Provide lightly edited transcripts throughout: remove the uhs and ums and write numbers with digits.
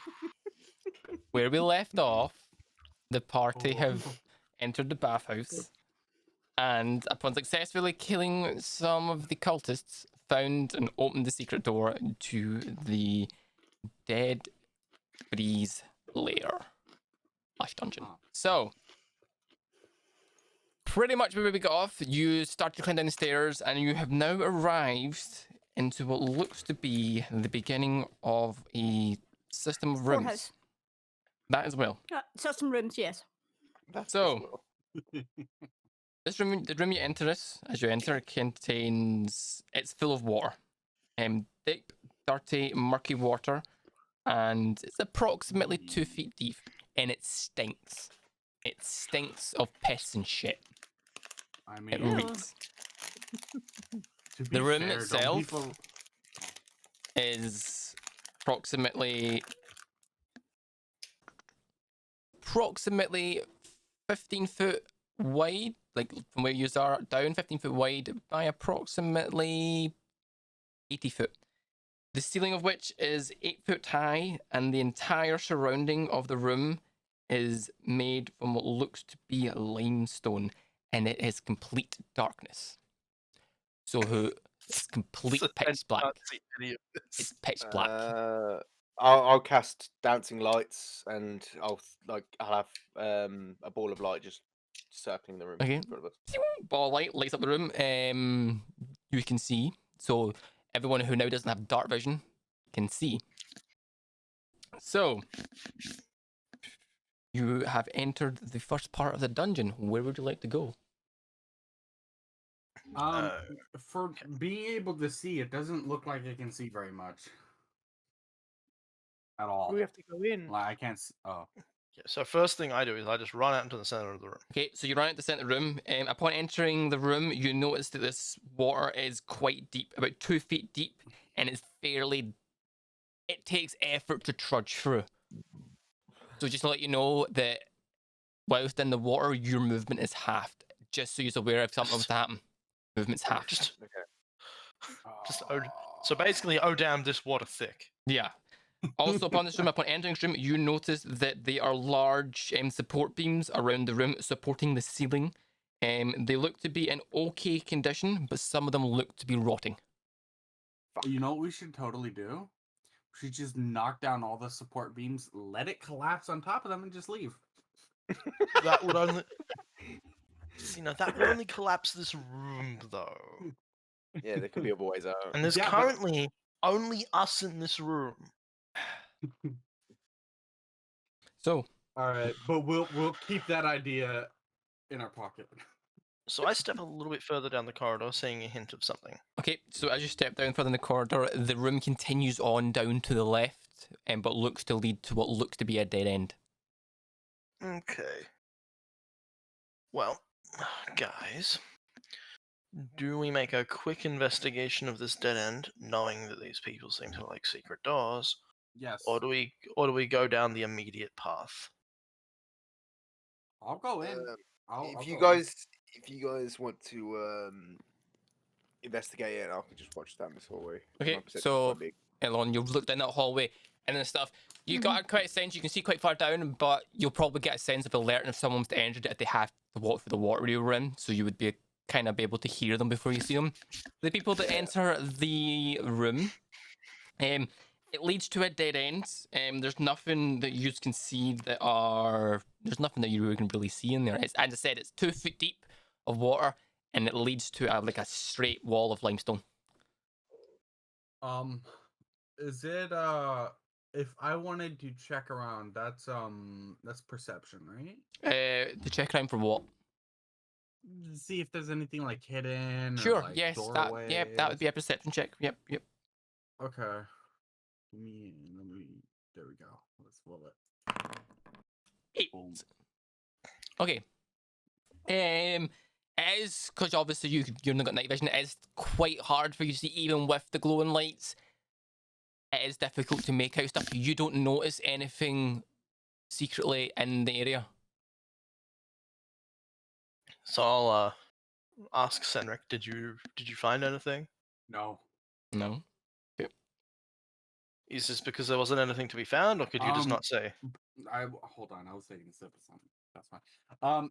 So, where we left off, the party have entered the bathhouse, and upon successfully killing some of the cultists, found and opened the secret door to the dead breeze lair / dungeon. So, pretty much where we got off, you started to climb down the stairs, and you have now arrived into what looks to be the beginning of a system of rooms. Whorehouse. That as well. Some rooms, yes. That's So, this room, the room you enter as you enter, contains, it's full of water. Deep, dirty, murky water, and it's approximately 2 feet deep, and it stinks. It stinks of piss and shit. I mean, It Ew. reeks. to be The room fair, don't itself people- is approximately 15 foot wide, like from where you are down, 15 foot wide by approximately 80 foot. The ceiling of which is 8 foot high, and the entire surrounding of the room is made from what looks to be limestone, and it is complete darkness. So it's complete pitch black. It's pitch black. I'll cast dancing lights, and I'll have a ball of light just circling the room. Okay. In front of us. Ball of light lights up the room. You can see. So everyone who now doesn't have dark vision can see. So you have entered the first part of the dungeon. Where would you like to go? For being able to see, it doesn't look like I can see very much at all. We have to go in. Like, I can't. Oh, Yeah, so first thing I do is I just run out into the center of the room. Okay, so you run out the center room. Upon entering the room, you notice that this water is quite deep, about 2 feet deep, and it's fairly. It takes effort to trudge through. So just to let you know that whilst in the water, your movement is halved. Just so you're aware if something was to happen, movement's halved. Just so basically, oh damn, this water thick. Yeah. Also, upon this room, upon entering this room, you notice that there are large support beams around the room supporting the ceiling. They look to be in okay condition, but some of them look to be rotting. you know what we should totally do? We should just knock down all the support beams, let it collapse on top of them, and just leave. That would only, that would only collapse this room though. Yeah, there could be other ways out. And there's Yeah, but- currently only us in this room. So, All right, but we'll keep that idea in our pocket. So I step a little bit further down the corridor, seeing a hint of something. okay, so as you step down further in the corridor, the room continues on down to the left, but looks to lead to what looks to be a dead end. Okay. Well, guys, do we make a quick investigation of this dead end, knowing that these people seem to like secret doors, Yes. or do we go down the immediate path? I'll go in. I'll If go you in. guys want to investigate it, I can just watch down this hallway. Okay, My perception's so quite big. Elon, you've looked down that hallway and then stuff. You got quite a sense. You can see quite far down, but you'll probably get a sense of alerting if someone's to enter it if they have to walk through the water you were in. So you would be kind of be able to hear them before you see them. The people that enter the room, it leads to a dead end. There's nothing that you can see that are. There's nothing that you can really see in there. It's, as I said, it's 2 feet deep of water, and it leads to like a straight wall of limestone. Is it if I wanted to check around, that's perception, right? To check around for what? See if there's anything like hidden. Sure. Or, like, Yes. That would doorways. be a perception check. Yep. Okay. There we go. Let's roll it. 8. Boom. Okay. It is because obviously you've not got night vision. It is quite hard for you to see, even with the glowing lights. It is difficult to make out stuff. You don't notice anything secretly in the area. So I'll ask Senric, did you find anything? No. No. Is this because there wasn't anything to be found, or could you just not say? Hold on. I was taking a sip of something. That's fine.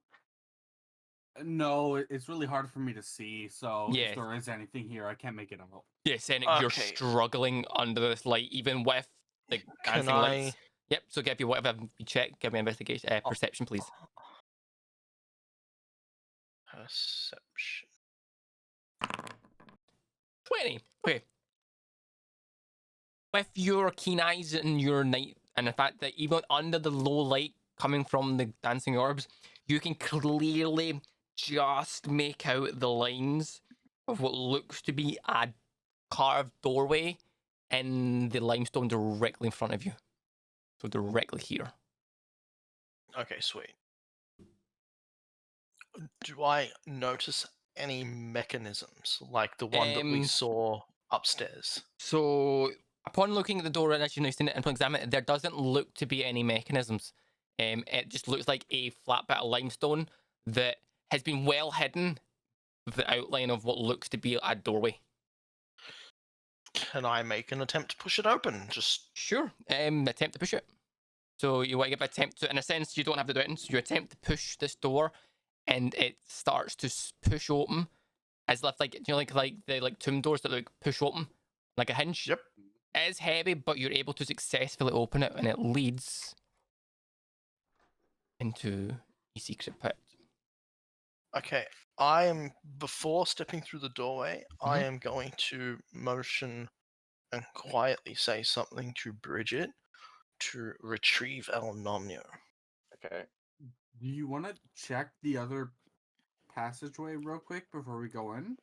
No, it's really hard for me to see. So Yeah. if there is anything here, I can't make it out. Yeah, Senate, you're Okay. struggling under this light, even with the Can dancing I? lights. Yep. So give you whatever you check. Give me investigation, perception, please. Perception. 20. Okay. With your keen eyes and your night, and the fact that even under the low light coming from the dancing orbs, you can clearly just make out the lines of what looks to be a carved doorway in the limestone directly in front of you. So directly here. Okay, sweet. Do I notice any mechanisms like the one that we saw upstairs? So upon looking at the door and as you noticed it and examine it, there doesn't look to be any mechanisms. It just looks like a flat bit of limestone that has been well hidden with the outline of what looks to be a doorway. Can I make an attempt to push it open? Just Sure. Attempt to push it. So you want to give an attempt to, in a sense, you don't have to do it. So you attempt to push this door, and it starts to push open, as if like like the tomb doors that like push open, like a hinge. Yep. It is heavy, but you're able to successfully open it, and it leads into a secret pit. okay. Before stepping through the doorway, I am going to motion and quietly say something to Bridget to retrieve El Nomno. Okay. Do you want to check the other passageway real quick before we go in?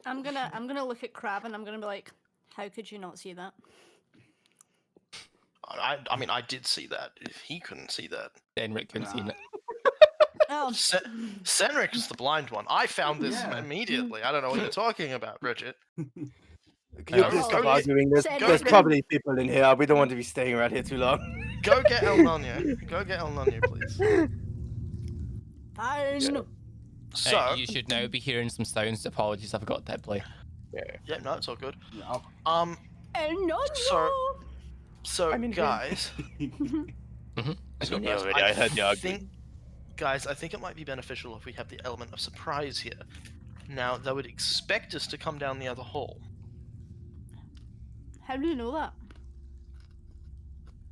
I'm gonna look at Crab and I'm gonna be like, how could you not see that? I mean, I did see that. If he couldn't see that. Then Rick couldn't see Nah. it. Oh, Senric is the blind one. I found this Yeah. immediately. I don't know what you're talking about, Bridget. Can you Oh, please stop go- arguing? There's Go- probably people in here. We don't want to be staying around here too long. Go get El Nomno. Go get El Nomno, please. fine. Yeah. So, You should now be hearing some sounds. Apologies, I forgot to hit play. yeah, no, it's all good. Yeah. And no, So I'm in here. guys, Let's go. Yeah, already, I heard the argument. Guys, I think it might be beneficial if we have the element of surprise here. Now, they would expect us to come down the other hall. How do you know that?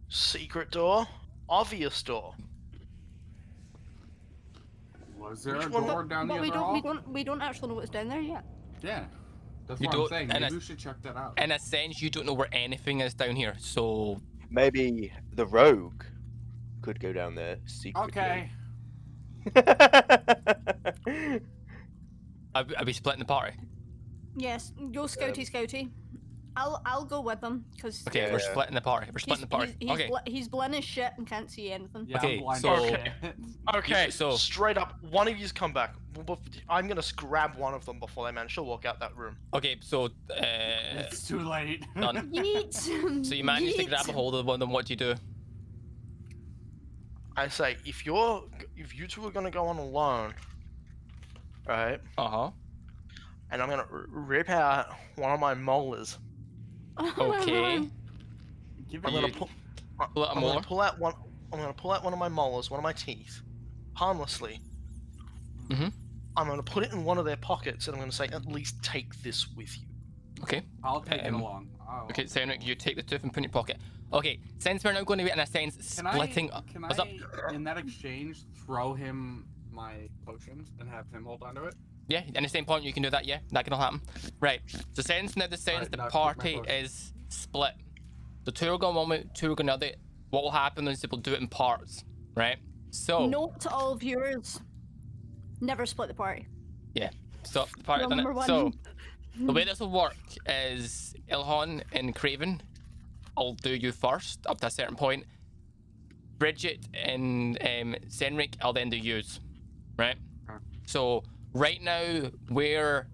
Secret door, obvious door. Was there Which a one? door down the But other hall? we don't actually know what's down there yet. Yeah. That's You what I'm don't- saying. and Maybe I- we should check that out. In a sense, you don't know where anything is down here. So Maybe the rogue could go down there secretly. Okay. are we splitting the party? Yes, go scouty scouty. I'll go with them because Okay, we're Yeah. splitting the party. We're splitting the party. Okay. he's blind as shit and can't see anything. Yeah, Okay, I'm blind so- as Okay. shit. Okay, so Straight up, one of yous come back. I'm gonna grab one of them before they manage to walk out that room. okay, so It's too late. done. Yeet. So you managed to grab a hold of one of them. What do you do? I say, if you two are gonna go on alone, right? Uh-huh. And I'm gonna rip out one of my molars. Okay. Give I'm it gonna a- pull. Pull out a I'm gonna molar. pull out one. I'm gonna pull out one of my molars, one of my teeth, harmlessly. Mhm. I'm gonna put it in one of their pockets, and I'm gonna say, at least take this with you. Okay. I'll take it Um, along. Okay, Senric, you take the tooth and put it in your pocket. Okay, since we're now going to be in a sense Can splitting. Can What's up? I, in that exchange, throw him my potions and have him hold on to it? Yeah, in the same point you can do that. Yeah, that can all happen. Right. So since now the sense Alright, the now keep my party potion. is split. The two are going one way, two are going the other. What will happen is we'll do it in parts, right? So Note to all viewers: never split the party. so the party Rule done number it. one. So the way this will work is Ilhan and Craven, I'll do you first up to a certain point. Bridget and Senric, I'll then do yous, right? Okay. So right now, where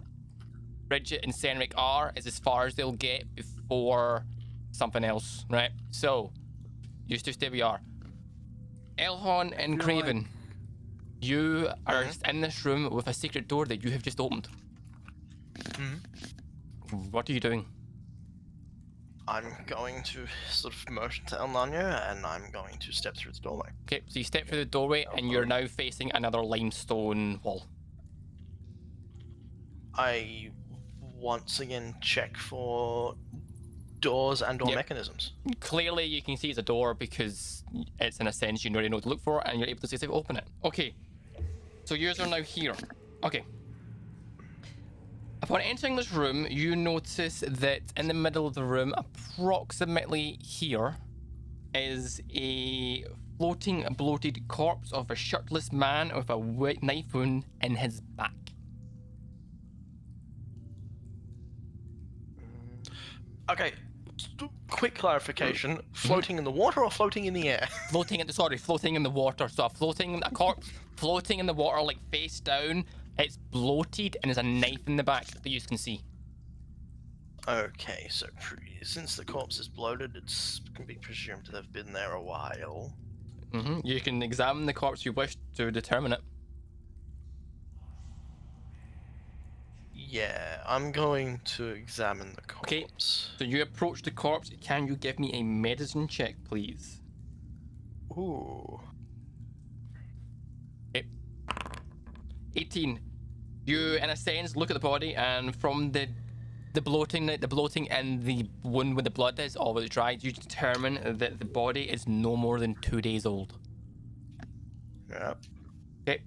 Bridget and Senric are is as far as they'll get before something else, right? So you two stay where you are. Elhon and feel Craven, you are in this room with a secret door that you have just opened. Mhm. What are you doing? I'm going to sort of motion to Elnanya, and I'm going to step through the doorway. Okay, so you step through the doorway, and you're now facing another limestone wall. I once again check for doors and or Yep. mechanisms. Clearly, you can see it's a door because it's in a sense you already know what to look for, and you're able to successfully open it. Okay, so yours are now here. Okay. Upon entering this room, you notice that in the middle of the room, approximately here, is a floating, bloated corpse of a shirtless man with a knife wound in his back. Okay, quick clarification. Floating in the water or floating in the air? Floating in the water. So a corpse floating in the water, like face down. It's bloated and there's a knife in the back that you can see. Okay, so since the corpse is bloated, it can be presumed to have been there a while. You can examine the corpse you wish to determine it. Yeah, I'm going to examine the Okay. corpse. So you approach the corpse. Can you give me a medicine check, please? Ooh. Okay. 18. You, in a sense, look at the body, and from the bloating and the wound where the blood is all but dried, you determine that the body is no more than 2 days old. Yeah. Okay.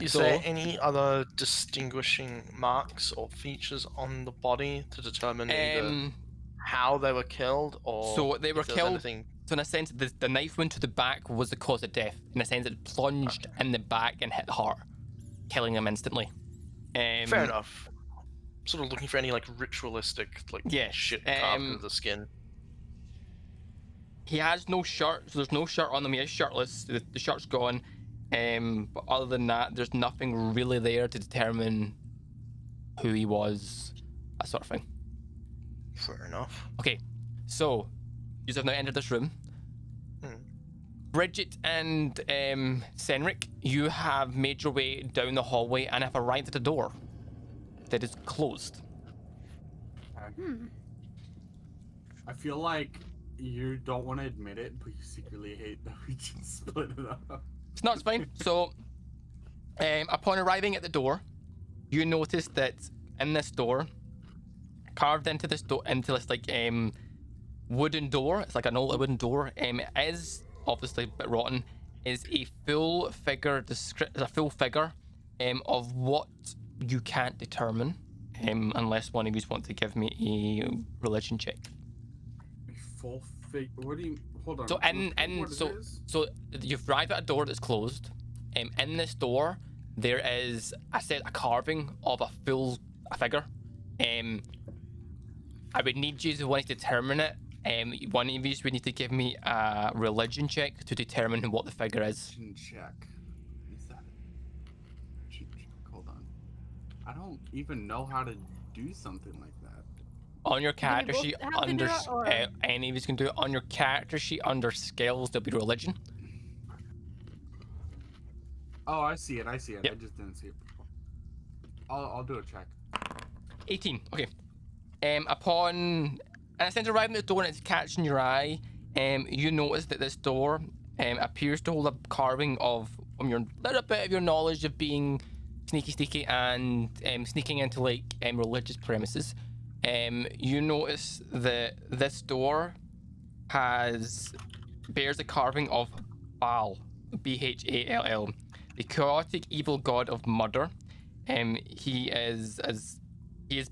Is So- there any other distinguishing marks or features on the body to determine either how they were killed or So they were if there's killed. anything... So in a sense, the knife wound to the back was the cause of death. In a sense, it plunged in the back and hit the heart, killing him instantly. Fair enough. Sort of looking for any like ritualistic like Yes, shit carved into the skin. He has no shirt, so there's no shirt on him. He is shirtless. The shirt's gone. But other than that, there's nothing really there to determine who he was, that sort of thing. Fair enough. Okay, so you have now entered this room. Bridget and Senric, you have made your way down the hallway and have arrived at a door that is closed. I feel like you don't want to admit it, but you secretly hate that we just split it up. It's not, it's fine. So, upon arriving at the door, you notice that in this door, carved into this like wooden door, it's like an old wooden door, is obviously a bit rotten, is a full figure of what you can't determine, unless one of you want to give me a religion check. A full fake. What do you? Hold on. So so you've arrived at a door that's closed. In this door, there is a carving of a figure. I would need you to want to determine it. One of you would need to give me a religion check to determine what the figure is. Religion check. Is that check? Hold on. I don't even know how to do something like that. On your character both sheet, have to do under it, or- any of you can do it. On your character sheet, under skills, there'll be religion. Oh, I see it. I see it. Yep. I just didn't see it before. I'll do a check. 18. Okay. Upon in a sense arriving at the door and it's catching your eye, you notice that this door appears to hold a carving of from your little bit of your knowledge of being sneaky and sneaking into like religious premises. You notice that this door bears a carving of Baal, Bhall, the chaotic evil god of murder. He is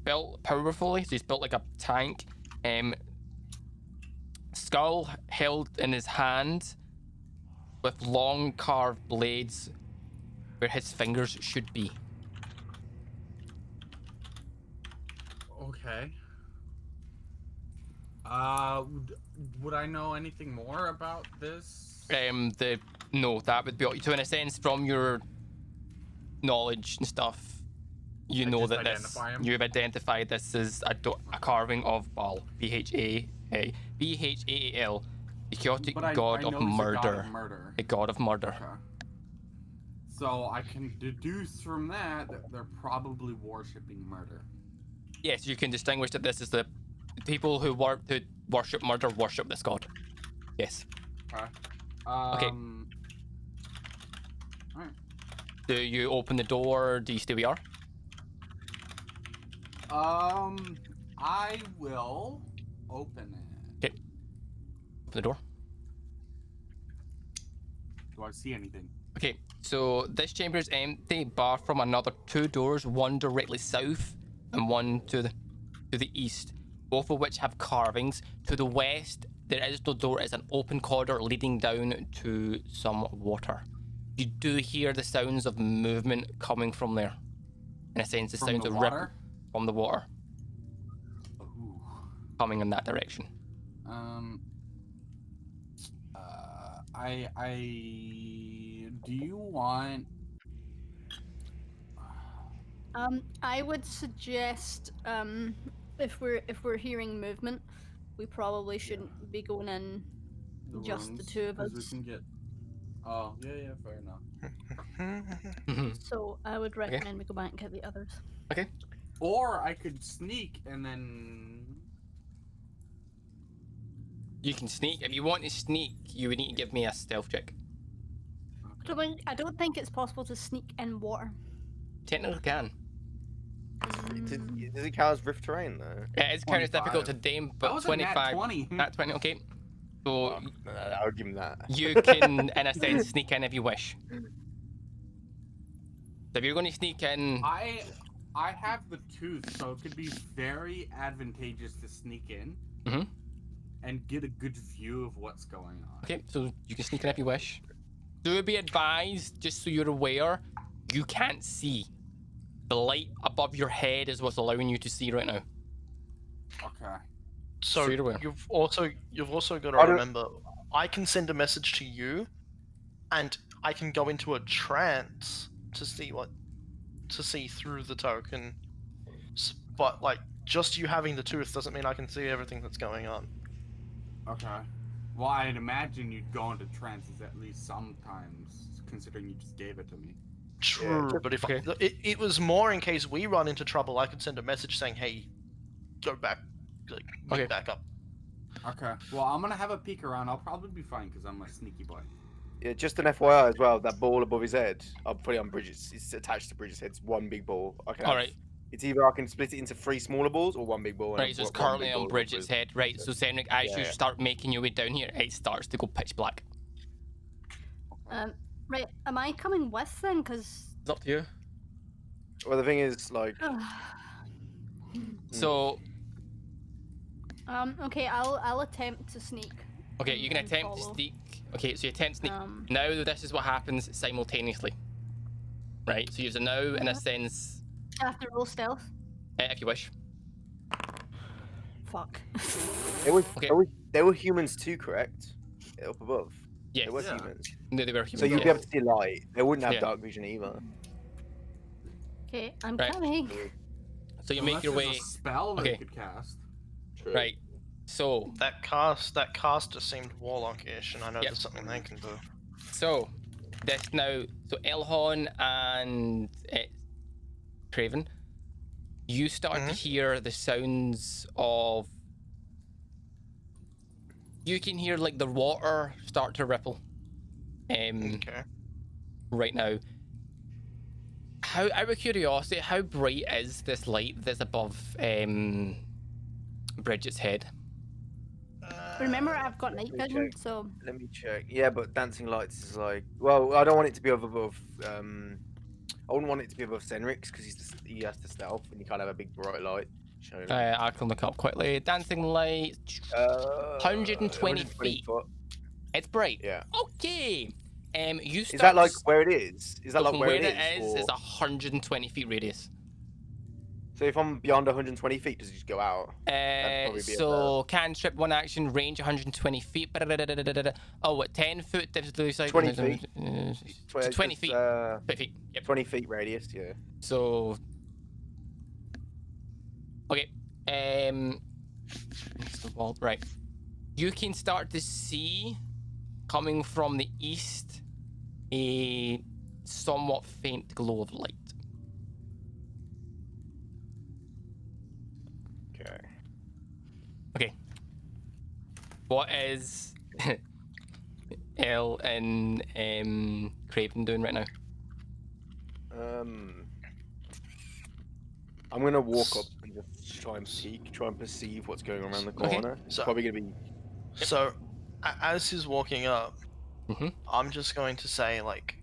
built powerfully, so he's built like a tank. Skull held in his hand with long carved blades where his fingers should be. Okay. Would I know anything more about this? No, that would be so in a sense from your knowledge and stuff. You know just that identify him? you've identified this as a carving of Baal, Bhaal, the chaotic But I god of know he's a murder. god of murder. A god of murder. Okay. So I can deduce from that they're probably worshipping murder. Yes, you can distinguish that this is people who worship murder worship this god. Yes. Okay. Okay. Alright. Do you open the door? Do you stay where you are? I will open it. Okay. Open the door. Do I see anything? Okay, so this chamber is empty, bar from another 2 doors, one directly south and one to the east, both of which have carvings. To the west, there is no door. It's an open corridor leading down to some water. You do hear the sounds of movement coming from there. In a sense, the From sounds the of water? ripple from the water Ooh. coming in that direction. Do you want? I would suggest if we're hearing movement, we probably shouldn't be going in just the rooms, two of 'cause us. We can get. Oh yeah, fair enough. So I would recommend we go back and get the others. Okay. Or I could sneak and then. You can sneak. If you want to sneak, you would need to give me a stealth check. I don't think it's possible to sneak in water. Technically can. Does it count as rift terrain though? It is kind of 25. difficult to dame, That but was a nat 25. 20. Nat 20, okay. So Oh, no, I'll give him that. you can, in a sense, sneak in if you wish. So if you're going to sneak in, I have the tooth, so it could be very advantageous to sneak in Mhm. and get a good view of what's going on. okay, so you can sneak in if you wish. Do be advised, just so you're aware, you can't see. The light above your head is what's allowing you to see right now. Okay. So Straight away. you've also got to I don't- remember, I can send a message to you, and I can go into a trance to see through the token. But like, just you having the tooth doesn't mean I can see everything that's going on. Okay. Well, I'd imagine you'd go into trances at least sometimes, considering you just gave it to me. True, just- but if okay. it was more in case we run into trouble, I could send a message saying, "Hey, go back, like, meet Okay. back up." Okay. Well, I'm gonna have a peek around. I'll probably be fine because I'm a sneaky boy. Yeah, just an FYI as well. That ball above his head, I'll put it on Bridget's. It's attached to Bridget's head. It's one big ball. I can have- Alright. It's either I can split it into 3 smaller balls or one big ball. and Right, so it's one big currently ball on above Bridget's his- head. Right, so Senric, as you Yeah. start making your way down here, it starts to go pitch black. Right, am I coming with then? Because It's up to you. Well, the thing is, like, So, okay, I'll attempt to sneak. okay, you can and attempt to follow. sneak. Okay, so you attempt to sneak. Um, Now, this is what happens simultaneously. Right, so you use a now, in a sense, I have to roll stealth. if you wish. Fuck. Okay. they were humans too, correct? Up above. Yes, They were Yeah. humans. no, they were So humans. you'd be yeah. able to see light. They wouldn't have Yeah. dark vision either. Okay, I'm Right. coming. So you Unless make your there's way. a spell Okay. they could cast. True. Right, so That caster seemed warlockish, and I know Yep. there's something they can do. this now, so Elhon and Craven, you start to Mhm. hear the sounds of. You can hear like the water start to ripple. Okay. Right now. How, out of curiosity, how bright is this light that's above Bridget's head? Remember, I've got night Let me vision, check. so Let me check. Yeah, but dancing lights is like. Well, I don't want it to be above. I wouldn't want it to be above Senric's because he has to stealth and you can't have a big bright light showing. I can look up quickly. Dancing light. 120 feet. foot. It's bright. Yeah. Okay. You start. Is that like to where it is? Is that so like from where where it it is? or- It's 120 feet radius. So if I'm beyond 120 feet, does it just go out? probably be So cantrip, one action, range 120 feet. Oh, what? 10 foot? 20 feet. 20 feet. 20 feet. Yep. 20 feet radius. Yeah. So. Okay. It's the wall. Right. You can start to see, coming from the east, a somewhat faint glow of light. Okay. What is Elle and Kraken doing right now? I'm gonna walk up and just try and peek, try and perceive what's going on around the Okay. corner. It's So- probably gonna be. So, as he's walking up, Mhm. I'm just going to say, like,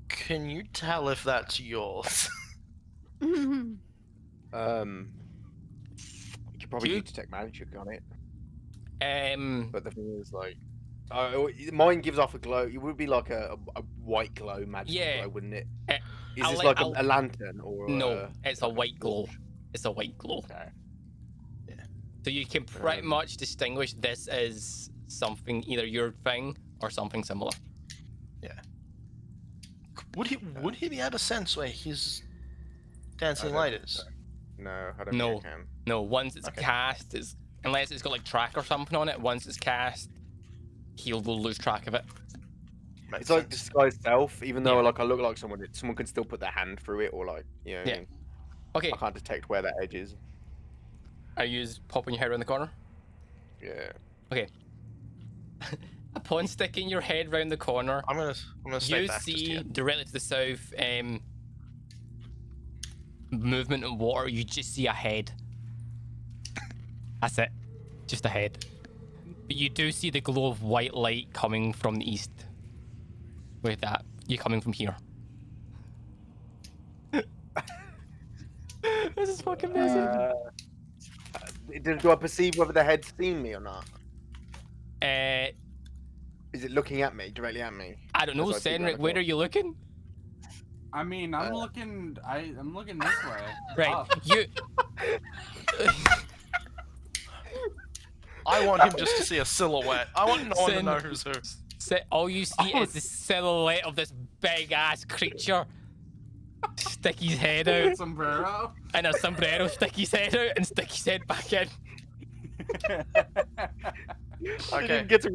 can you tell if that's yours? You could probably You- do detect magic on it, Um, but the thing is, like, mine gives off a glow. It would be like a white glow, magical Yeah. glow, wouldn't it? Eh, Is I'll this let- like a lantern or? no, it's a like white glow. torch? It's a white glow. Okay. So you can pretty Um, much distinguish this as something either your thing or something similar. Would he be able to sense where his dancing don't light think is? so. No, I don't No. think I can. No, once it's Okay. cast, unless it's got like track or something on it. Once it's cast, will lose track of it. Makes It's like sense. disguise self, even though Yeah. like I look like someone can still put their hand through it, or like you know, what I Yeah. mean? Okay, I can't detect where that edge is. are you popping your head around the corner? Yeah. Upon sticking your head round the corner, I'm gonna stay you back just see yet. directly to the south movement in water. You just see a head. That's it, just a head. But you do see the glow of white light coming from the east. With that, you're coming from here. This is fucking amazing. Do I perceive whether the head's seen me or not? Uh, Is it looking at me, directly at me? I don't know, As I peek around Senric. the Where corner? are you looking? I mean, I'm looking. I'm looking this way. Right, Up. you. I want him just to see a silhouette. I want no one to Sin- know who's who. All you see is the silhouette of this big ass creature stick his head out, Sombrero. and a sombrero stick his head out and stick his head back in. I Okay. didn't get to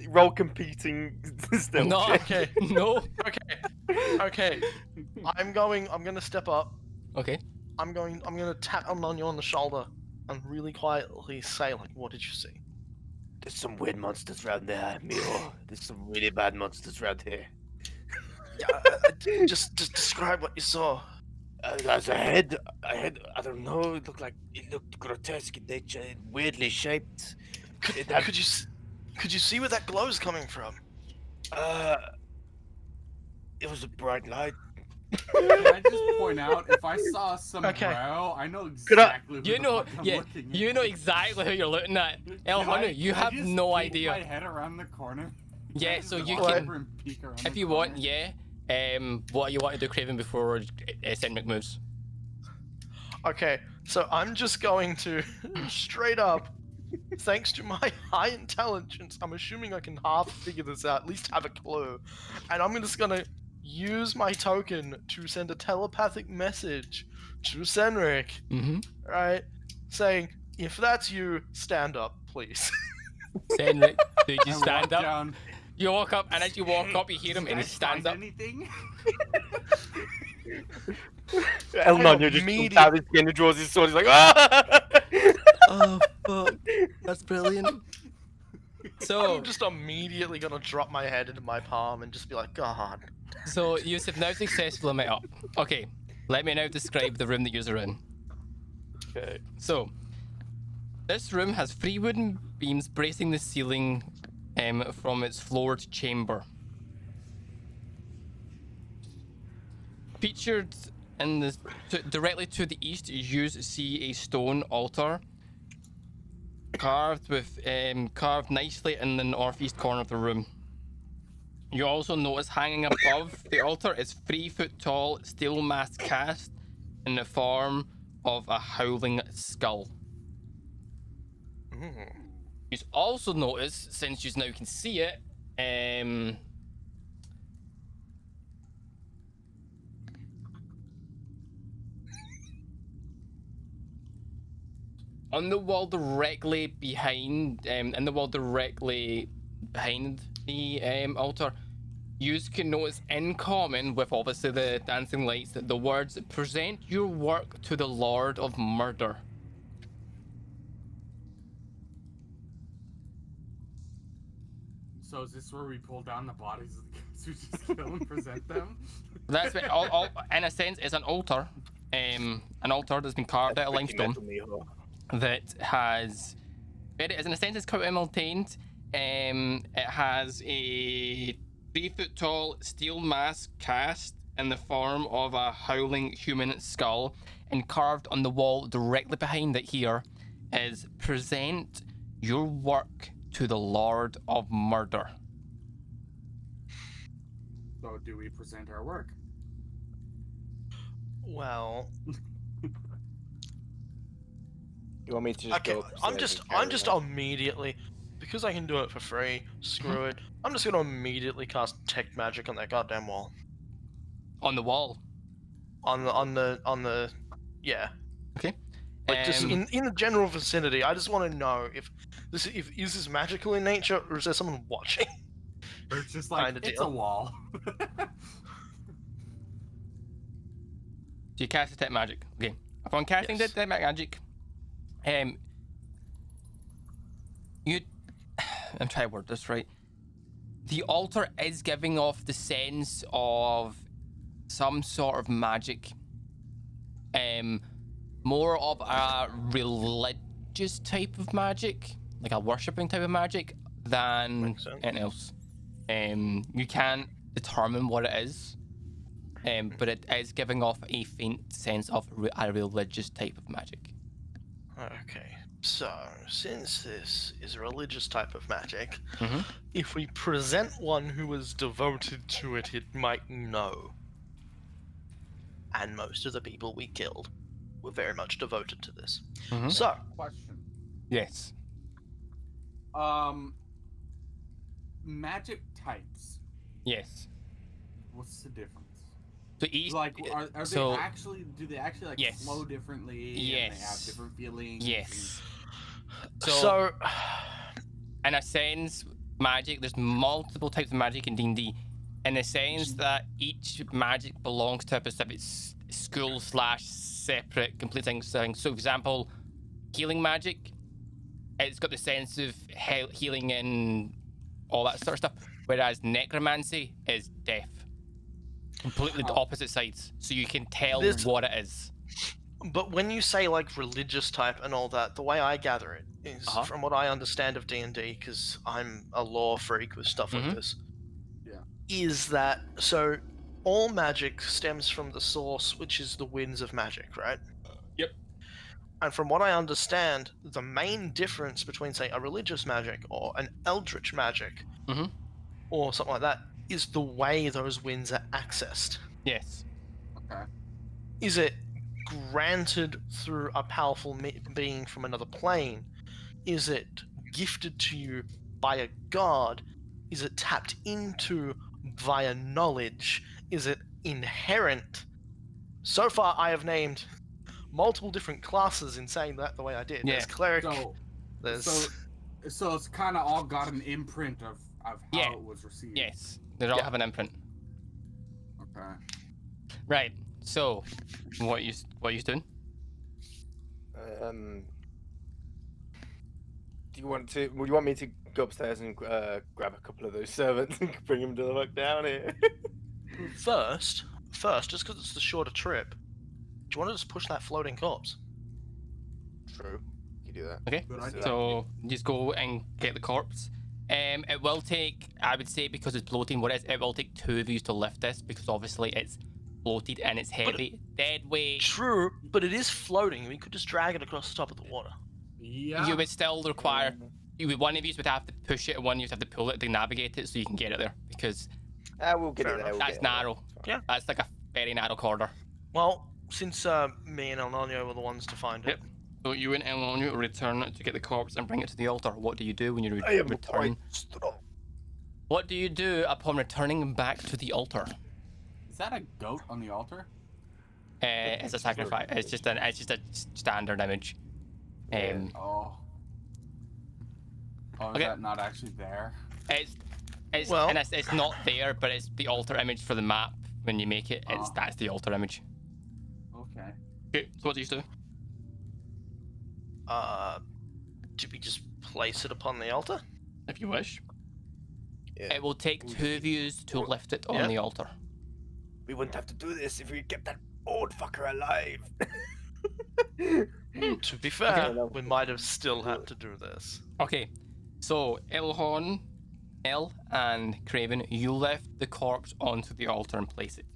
roll competing still. No, Okay. no. Okay. I'm gonna step up. Okay. I'm gonna tap on you on the shoulder and really quietly say, like, what did you see? There's some weird monsters around there, Mio. There's some really bad monsters around here. Just describe what you saw. There's a head. I don't know. It looked grotesque in nature, weirdly shaped. It had- Could you see where that glow's coming from? It was a bright light. Can I just point out, if I saw a sombrero, I know Could I- exactly who You the know, fuck I'm yeah, looking you at. know exactly who you're looking at. El Can I- Hunter, you can I have just no peek idea. my head around the corner? Can I Yeah, just so you walk can, over and peek around if the you want, corner? yeah. What you want to do, Craven, before Senric moves? Okay, so I'm just going to straight up, thanks to my high intelligence, I'm assuming I can half figure this out, at least have a clue, and I'm just gonna use my token to send a telepathic message to Senric, Mm-hmm. right? Saying, if that's you, stand up, please. Senric, did you I stand walk up? down. You walk up, and as you walk up, you hear him, Did and I he stands find up. Anything? Elnon, you're just immediate- out his skin and draws his sword. He's like, ah! Oh, fuck. That's brilliant. So, I'm just immediately gonna drop my head into my palm and just be like, God. so you have now successfully met up. Okay, let me now describe the room that you're in. Okay. So, this room has 3 wooden beams bracing the ceiling from its floored chamber. Featured in the directly to the east, you see a stone altar carved nicely in the northeast corner of the room. You also notice hanging above the altar is 3-foot tall steel mask cast in the form of a howling skull. Mm. You also notice, since you now can see it, on the wall directly behind, in the wall directly behind the altar, you can notice in common with obviously the dancing lights that the words "Present your work to the Lord of Murder." So is this where we pull down the bodies of the guys who just kill and present them? That's been, all, in a sense, it's an altar. An altar that's been carved out of limestone that has. It is, in a sense, it's quite well maintained. It has a 3-foot tall steel mask cast in the form of a howling human skull, and carved on the wall directly behind it here is present your work to the Lord of Murder. So do we present our work? Well, You want me to just okay. go I'm upstairs just and carry that? immediately, because I can do it for free. Screw it. I'm just gonna immediately cast detect magic on that goddamn wall. On the wall. On the yeah. Okay. Like just in the general vicinity. I just want to know if is this magical in nature, or is there someone watching? Or it's just like, Kinda it's deal. a wall. So you cast detect magic. Okay. Upon casting Yes. detect magic, you. I'm trying to word this right. The altar is giving off the sense of some sort of magic. More of a religious type of magic, like a worshipping type of magic, than Makes sense. anything else. You can't determine what it is. But it is giving off a faint sense of a religious type of magic. Okay. So, since this is a religious type of magic, Mhm. if we present one who is devoted to it, it might know. And most of the people we killed were very much devoted to this. Mhm. So, Question. Yes. Magic types. Yes. What's the difference? So each Like, are so- they actually? Do they actually like Yes. flow differently? And they have Yes. different feelings. yes. so, In a sense, magic. There's multiple types of magic in D&D. In the sense that each magic belongs to a specific school / separate complete thing. So, for example, healing magic. It's got the sense of healing and all that sort of stuff. Whereas necromancy is death. Completely the opposite sides. So you can tell This- what it is. but when you say like religious type and all that, the way I gather it is Uh-huh. from what I understand of D&D, because I'm a lore freak with stuff Mhm. like this. Yeah. Is that so? All magic stems from the source, which is the winds of magic, right? Yep. And from what I understand, the main difference between, say, a religious magic or an eldritch magic, Mhm. or something like that, is the way those winds are accessed. Yes. Okay. Is it granted through a powerful being from another plane? Is it gifted to you by a god? Is it tapped into via knowledge? Is it inherent? So far, I have named multiple different classes in saying that the way I did. Yeah. There's cleric. So, There's so it's kind of all got an imprint of how Yeah. it was received. Yes. They all Yeah. have an imprint. Okay. Right. So, what you doing? Do you want to? Would you want me to go upstairs and grab a couple of those servants and bring them to the fuck down here? first, just because it's the shorter trip. Do you want to just push that floating corpse? True. You do that. Okay. Good idea. So just go and get the corpse. It will take, I would say, because it's bloating, it will take 2 of you to lift this, because obviously it's bloated and it's heavy. Dead weight. True, but it is floating. We could just drag it across the top of the water. Yeah. You would still require. One of you would have to push it, and one of you would have to pull it to navigate it, so you can get it there, because We'll get Fair it there. enough. We'll that's get it there. narrow. It's fine. Yeah. That's like a very narrow corridor. Well, since me and El Nino were the ones to find it, Yep. So you and Elonio return it to get the corpse and bring it to the altar. What do you do when you I am return? quite strong. What do you do upon returning back to the altar? Is that a goat on the altar? It's a sacrifice. It's just a standard image. Oh. Oh, is Okay. that not actually there? It's Well- and it's not there, but it's the altar image for the map. When you make it, Oh. that's the altar image. Okay. Okay, so what do you do? do we just place it upon the altar? If you wish. Yeah. It will take We'll 2 of you to lift it on Yeah. the altar. We wouldn't have to do this if we kept that old fucker alive. To be fair, Okay. we might have still had to do this. Okay, so Elhorn, El, and Craven, you lift the corpse onto the altar and place it.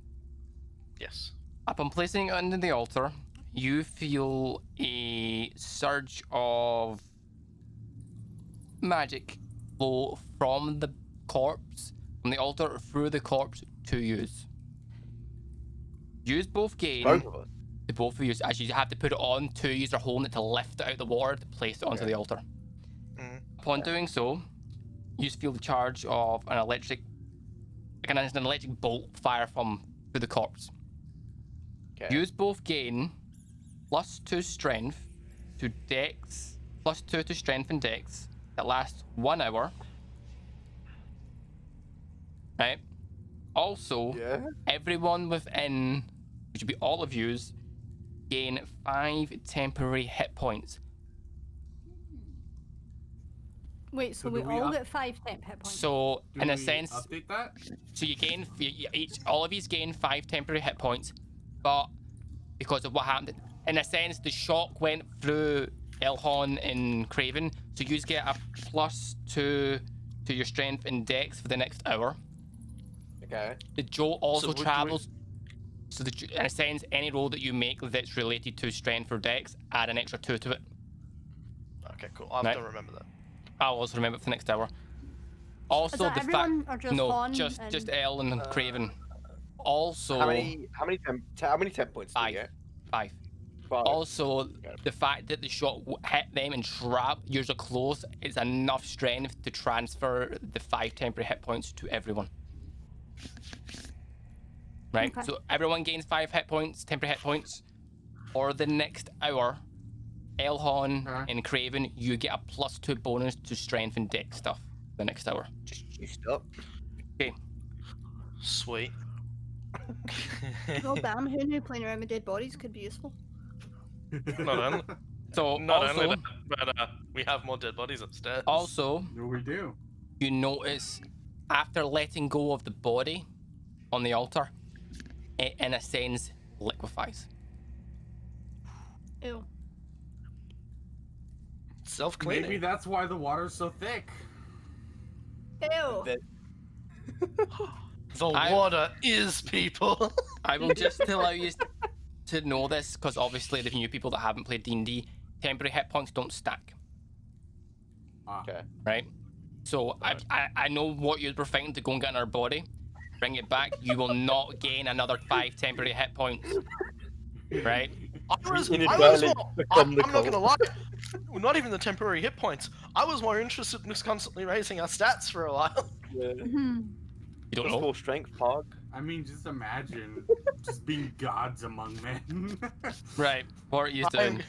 Yes. Upon placing it under the altar, you feel a surge of magic flow from the corpse, from the altar through the corpse to use. Use both gain. Both of us. The both of you, as you have to put it on, 2 use are holding it to lift it out of the water to place it onto the altar. Upon doing so, you feel the charge of an electric bolt fire from through the corpse. Okay. Use both gain +2 strength to dex, +2 to strength and dex that lasts 1 hour. Right? Also, Yeah. everyone within, which would be all of yous, gain 5 temporary hit points. Wait, so So we do we all up- get 5 temp hit points. So, Do in a we sense, update that? so you gain all of you gain 5 temporary hit points, but because of what happened, in a sense, the shock went through Elhon and Craven, so you get a +2 to your strength and dex for the next hour. Okay. The jolt also would we- travels. So, in a sense, any roll that you make that's related to strength or dex, add an extra 2 to it. Okay, cool. I'll Right. have to remember that. I'll also remember it for the next hour. Also, Is that the everyone fact or just no, Han just and- El and Craven. Also, How many temp points do you 5. get? 5. 5. Also, the fact that the shot hit them and trap yours are close is enough strength to transfer the 5 temporary hit points to everyone. Right? Okay. So everyone gains 5 hit points, temporary hit points. For the next hour, Elhon Okay. and Craven, you get a +2 bonus to strength and dex stuff the next hour. Just juiced up. Okay. Sweet. Oh damn, who knew playing around with dead bodies could be useful? Not only, So not also, only that, but we have more dead bodies upstairs. also, No, we do. you notice after letting go of the body on the altar, it in a sense liquefies. Ew. Self-cleaning. Maybe that's why the water's so thick. Ew. That- The I- water is people. I will just allow you to know this because obviously the new people that haven't played D&D, temporary hit points don't stack, Ah, Okay. right? So I know what you were thinking to go and get in our body, bring it back. You will not gain another 5 temporary hit points, right? Inadvertently become I'm the not gonna cult. lie. Not even the temporary hit points. I was more interested in just constantly raising our stats for a while. Yeah. Hmm. You don't Plus know. 4 strength, Pog. I mean, just imagine just being gods among men. Right. What are you doing?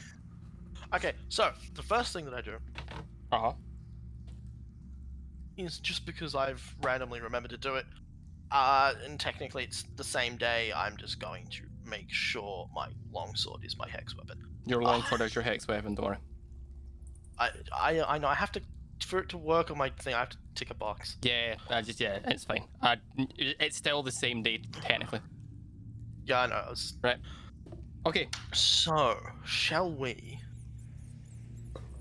Okay, so the first thing that I do Uh-huh. is just because I've randomly remembered to do it, and technically it's the same day, I'm just going to make sure my longsword is my hex weapon. Your longsword is your hex weapon, don't worry. I know I have to, for it to work on my thing, I have to tick a box. Yeah, it's fine. It's still the same day technically. Yeah, I know. Right. Okay. So, shall we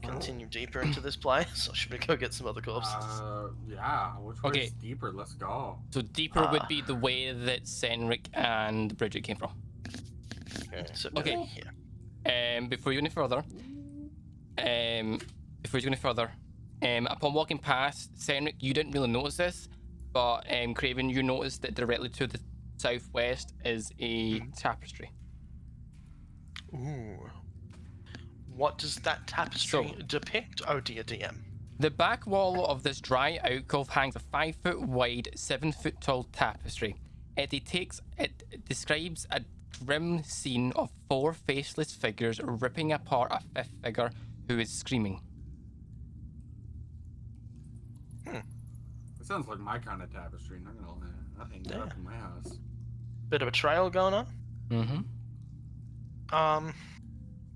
continue deeper into this place, or should we go get some other corpses? Yeah. Which way Okay. is deeper? Let's go. So deeper would be the way that Senric and Bridget came from. Okay. So, okay. Here. Before you go any further, upon walking past Senric, you didn't really notice this, but Craven, you noticed that directly to the southwest is a tapestry. Ooh. What does that tapestry So- depict, oh dear DM? The back wall of this dry alcove hangs a 5-foot wide, 7-foot tall tapestry. It describes a grim scene of 4 faceless figures ripping apart a 5th figure who is screaming. It sounds like my kind of tapestry. Not gonna lie. I'd hang that up in my house. Bit of a trail going on. Mm-hmm.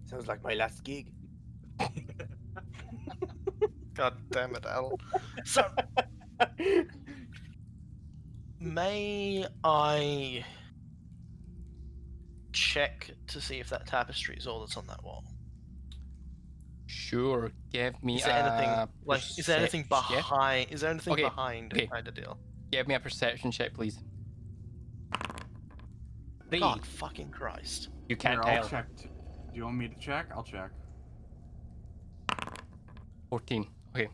Sounds like my last gig. God damn it, Al. So, May I check to see if that tapestry is all that's on that wall? Sure. Give me Is there anything a is there anything perception- yeah? behind? Is there anything Okay, behind okay. it kind of deal? Give me a perception check, please. 3. God fucking Christ! You can't Here, I'll tell. check. Do you want me to check? I'll check. 14. Okay.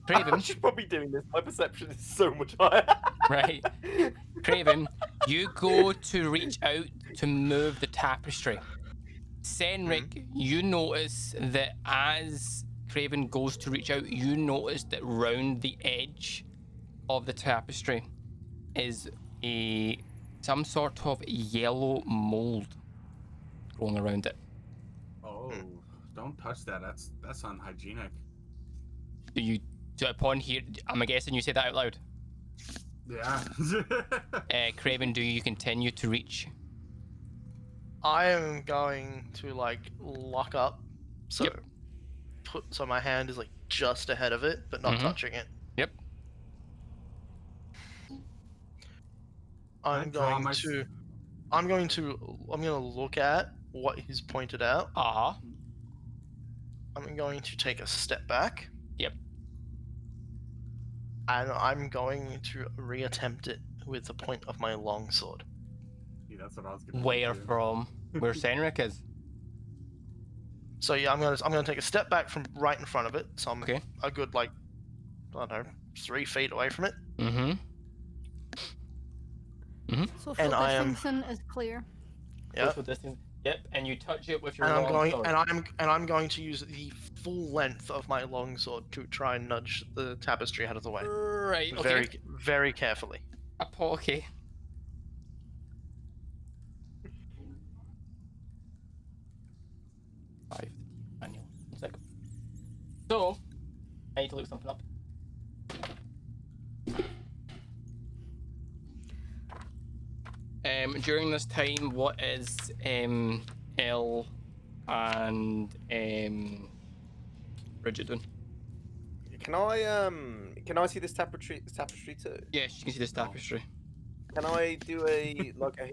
I Craven, should probably be doing this. My perception is so much higher. right? Craven, you go to reach out to move the tapestry. Senric, you notice that as Craven goes to reach out, you notice that round the edge of the tapestry is some sort of yellow mold growing around it. Oh, don't touch that. That's unhygienic. Do you, so upon here, I'm guessing you say that out loud. Yeah. Craven, do you continue to reach? I am going to like lock up, so Yep. so my hand is like just ahead of it, but not Mhm. touching it. Yep. I'm going to look at what he's pointed out. Uh-huh. I'm going to take a step back. Yep. And I'm going to reattempt it with the point of my longsword. Yeah, that's what I was gonna Where do. from? Where Senric is? So yeah, I'm gonna take a step back from right in front of it. So I'm Okay. a good like, I don't know, 3 feet away from it. Mm-hmm. So And I am- distancing is clear. Yeah. Social distance. Yep, and you touch it with your And I'm going longsword. and I'm going to use the full length of my longsword to try and nudge the tapestry out of the way. Right, okay. Very very carefully. Okay. Five. Manual. 1 second. So, I need to look something up. During this time, what is L and Bridget doing? Can I see this tapestry too? Yes, you can see this tapestry. Can I do a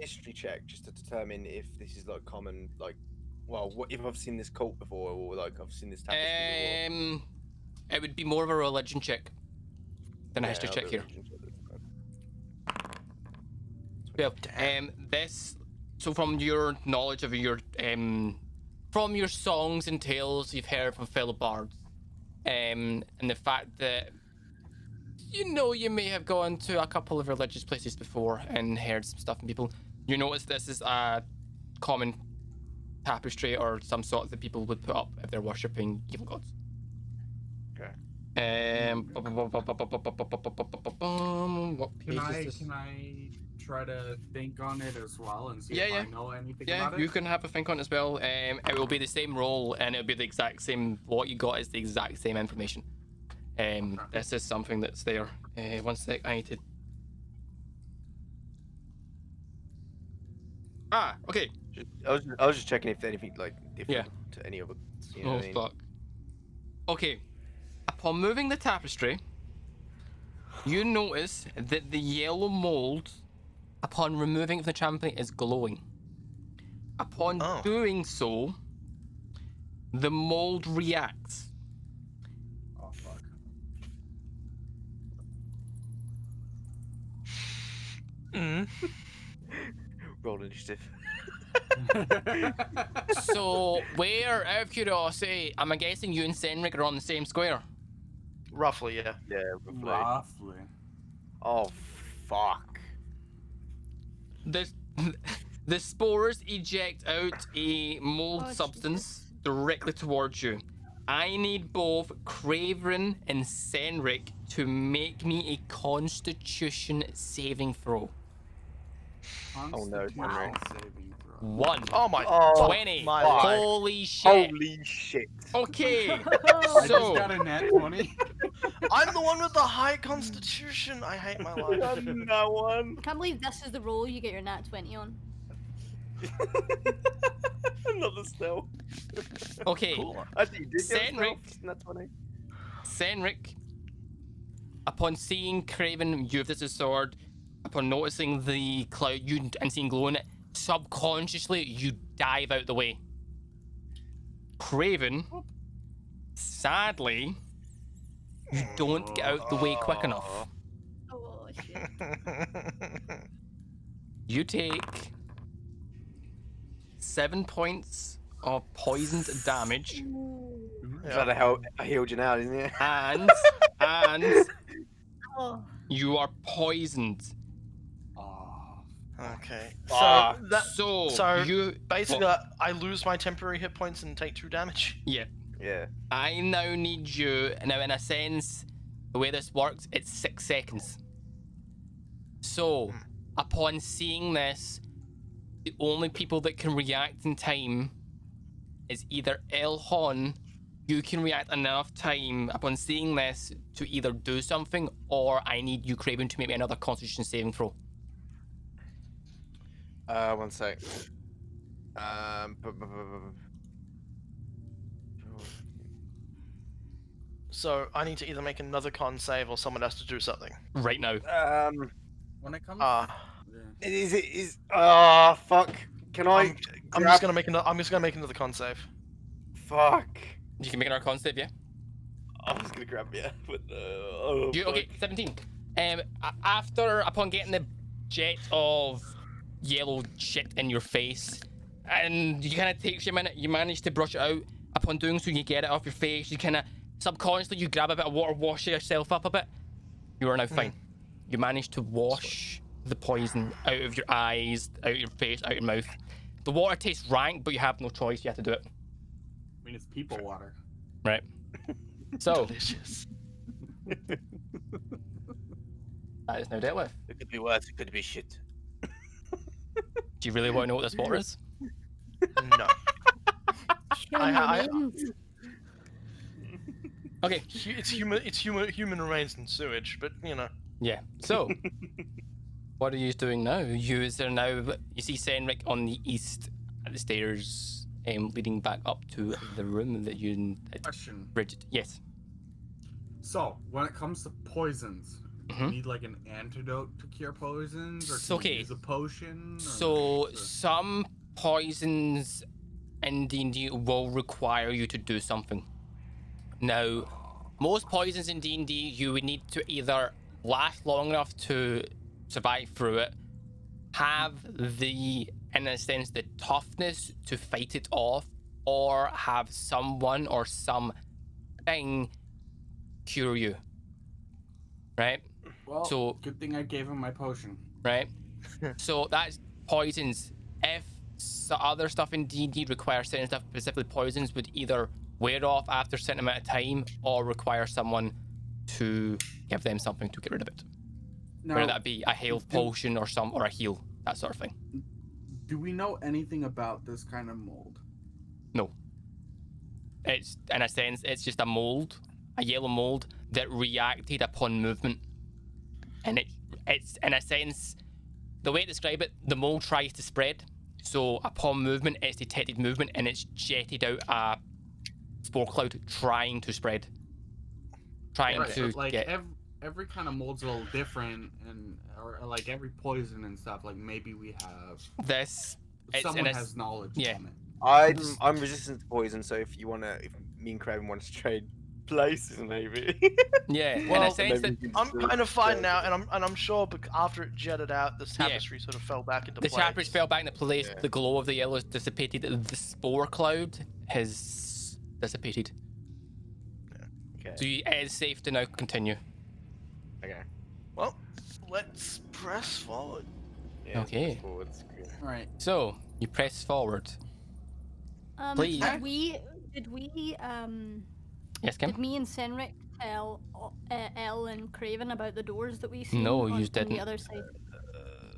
history check just to determine if this is like common, like, well, what if I've seen this cult before, or like I've seen this tapestry before? It would be more of a religion check than a history I'll check do a here. religion check this time. Well, Damn. this, so from your knowledge of your from your songs and tales you've heard from fellow bards, and the fact that you may have gone to a couple of religious places before and heard some stuff from people, you notice this is a common tapestry or some sort that people would put up if they're worshipping evil gods. Okay. What page is this? Can I try to think on it as well and see Yeah, if yeah. I know anything Yeah, about it? you can have a think on it as well. It will be the same roll and it'll be the exact same. What you got is the exact same information. This is something that's there. 1 sec, I need to. Ah, okay. I was just checking if anything like different to any other. You know Oh what I mean? fuck. Okay. Upon moving the tapestry, you notice that the yellow mold, upon removing it from the trampoline, is glowing. Upon Oh. doing so, the mold reacts. Oh fuck. Mm. Roll initiative. So, where, out of curiosity, I'm guessing you and Senric are on the same square. Roughly, yeah. Yeah, roughly. Roughly. Oh, fuck. The spores eject out a mold Oh, substance directly towards you. I need both Craven and Senric to make me a Constitution saving throw. Oh, no, Constitution Henry. saving throw. 1. Oh my. Oh, 20. my fuck. life. Holy shit. Holy shit. Okay. I So- just got a nat 20. I'm the one with the high constitution. I hate my life. No one. I can't believe this is the roll you get your nat 20 on. Another spell. Okay. Cool. Actually, you did get a spell. Senric. That's funny. Senric, upon seeing Craven use this sword, upon noticing the cloud and seeing glow in it, subconsciously you dive out the way. Kraken, sadly, you don't get out the way quick enough. Oh shit. You take 7 points of poisoned damage, I healed you now, isn't it? and Oh. you are poisoned. Oh, Okay. Ah. So you basically, well, I lose my temporary hit points and take 2 damage. yeah. Yeah. I now need you. Now, in a sense, the way this works, it's 6 seconds. So, upon seeing this, the only people that can react in time is either Elhon. You can react enough time upon seeing this to either do something, or I need you, Kraken, to make me another Constitution saving throw. 1 sec. So I need to either make another con save or someone has to do something. Right now. when it comes, Ah, Is fuck. Can I? I'm just gonna make another. I'm just gonna make another con save. Fuck. You can make another con save, yeah? I was gonna grab you with the. Oh, You, okay, fuck. 17. Upon getting the jet of yellow shit in your face, and you kind of takes you a minute, you manage to brush it out. Upon doing so, you get it off your face. You kind of subconsciously you grab a bit of water, wash yourself up a bit. You are now fine. You manage to wash the poison out of your eyes, out of your face, out of your mouth. The water tastes rank, but you have no choice. You have to do it. I mean, it's people water. Right. So Delicious. that is now dealt with. It could be worse. It could be shit. Do you really want to know what this water is? No. Remains. Okay. It's human remains and sewage, but you know. Yeah. So, what are you doing now? You see Senric on the east at the stairs, leading back up to the room that you. Question. Bridget. Yes. So, when it comes to poisons, do Mhm. you need like an antidote to cure poisons, or can Okay. you use a potion? Or So what's the- some poisons in D&D will require you to do something. Now, most poisons in D&D you would need to either last long enough to survive through it, have the, in a sense, the toughness to fight it off, or have someone or something cure you. Right? Well, so- good thing I gave him my potion. Right? So that's poisons. If other stuff in D&D requires certain stuff, specifically poisons, would either wear off after a certain amount of time or require someone to give them something to get rid of it. Now, Whether that be a health potion or a heal, that sort of thing. do we know anything about this kind of mold? No. It's, in a sense, it's just a mold, a yellow mold that reacted upon movement. And it's in a sense, the way to describe it, the mold tries to spread. So upon movement, it's detected movement and it's jetted out a spore cloud trying to spread. Trying Right, to but, like get... every kind of mold's a little different, and or like every poison and stuff. Like maybe we have This... It's someone in a, has knowledge yeah. on it. I'm resistant to poison, so if me and Kraven want to trade places, maybe. yeah, in Well, a sense that Maybe we can I'm just kind of fine trade. now, and I'm sure after it jetted out, the tapestry sort of fell back into the place. tapestry fell back into place, Yeah. the glow of the yellow has dissipated, the spore cloud has dissipated. Okay. So it is safe to now continue. Okay. Well, let's press forward. Yeah, Okay. push forward, screw. All right. So, you press forward. Please. Did we Yes, Kim? did me and Senric tell Elle and Craven about the doors that we see No, on, you on didn't. the other side?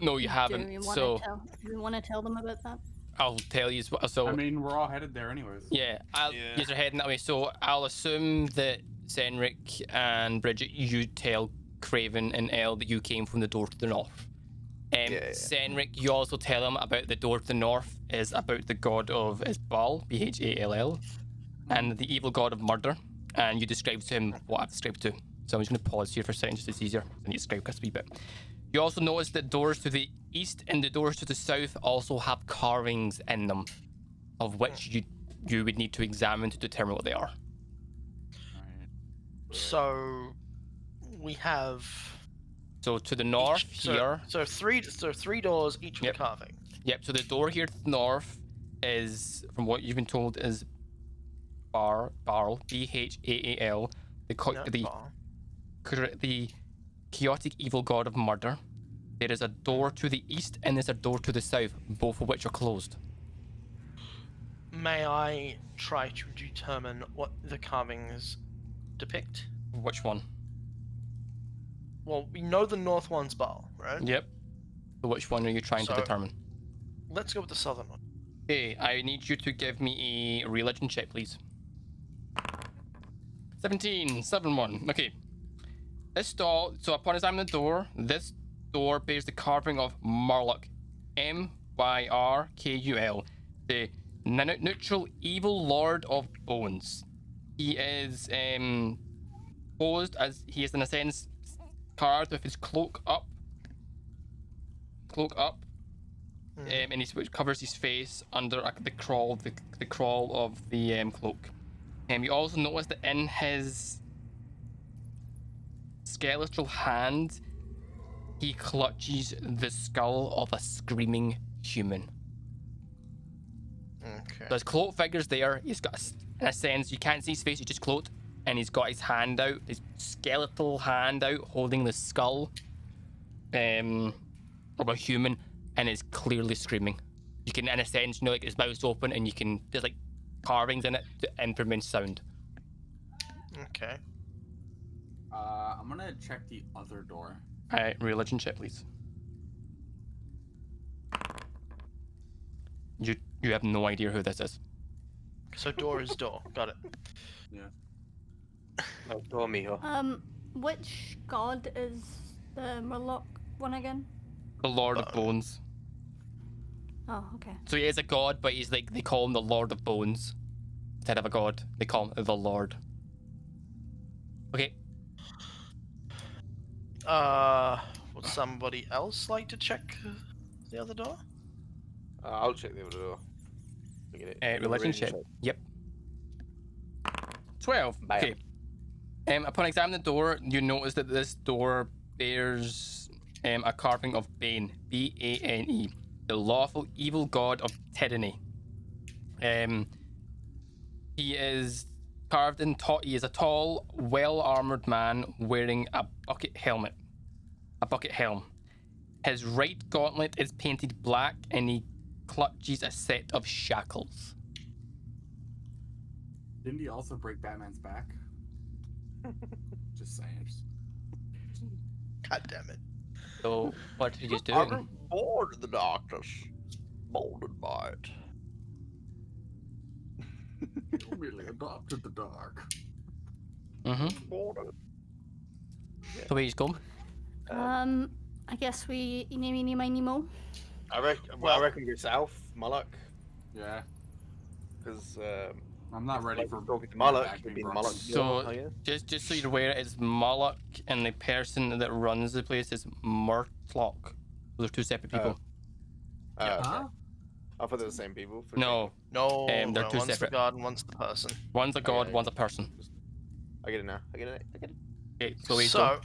No, you Do haven't. we want So, to tell? Do we want to tell them about that? I'll tell you as well. So, I mean, we're all headed there anyways. yeah, Yeah. you're heading that way. So, I'll assume that Senric and Bridget, you tell Craven and Elle that you came from the door to the north. Yeah. Senric, you also tell him about the door to the north is about the god of Bhaal, Bhall, and the evil god of murder. And you describe to him what I've described to. So I'm just going to pause here for a second, just as it's easier. I need to describe this a wee bit. You also notice that doors to the east and the doors to the south also have carvings in them, of which you would need to examine to determine what they are. Right. So we have So to the north here. So three doors, each with Yep. a carving. Yep. So the door here to the north is, from what you've been told, is Baal, Baal, Bhaal, No, the bar. the chaotic evil god of murder. There is a door to the east and there's a door to the south, both of which are closed. May I try to determine what the carvings depict? Which one? Well, we know the north one's Baal, right? Yep. So which one are you trying to So- determine? Let's go with the southern one. Okay, I need you to give me a religion check, please. 17, 7-1. Okay. This door, so upon examining the door, this door bears the carving of Murloc, Myrkul, the neutral evil lord of bones. He is posed as he is in a sense carved with his cloak up, and he covers his face under the crawl of the cloak. You also notice that in his skeletal hand, he clutches the skull of a screaming human. Okay. So his cloak figure's there. He's got, in a sense, you can't see his face, he's just cloaked, and he's got his hand out, his skeletal hand out, holding the skull of a human, and is clearly screaming. You can, in a sense, you know, like his mouth's open, and you can, there's like carvings in it to implement sound. Okay. I'm gonna check the other door. Alright, religion check, please. You have no idea who this is. So door is door. Got it. Oh, door, mijo. Which god is the Murloc one again? The Lord of Bones. Oh, okay. So he is a god, but he's like, they call him the Lord of Bones. Instead of a god, they call him the Lord. Okay. Would somebody else like to check the other door? I'll check the other door. Look at it. Religion check. Yep. 12. Bam. Okay. Upon examining the door, you notice that this door bears a carving of Bane, Bane, the lawful evil god of tyranny. He is carved in he is a tall, well-armored man wearing a bucket helm. His right gauntlet is painted black, and he clutches a set of shackles. Didn't he also break Batman's back? Just saying. God damn it. So, what are you I'm doing? bored of the darkness. Molded by it. You really adopted the dark. Mm-hmm. Bored of it. So where you go? I guess we eeny, meeny, mo. I reckon go south, Moloch, Yeah, because I'm not ready for talking to my Moloch. back It'd being be broken. Moloch. So- Oh, yeah. Just so you're aware, it's Moloch, and the person that runs the place is Murtlock. Those are two separate people. Yeah. Okay. Huh? I thought they were the same people. for No, No, they're no, two one's separate. the god and one's the person. one's a god, Okay. one's a person. I get it now. I get it. Okay, so where you So, go?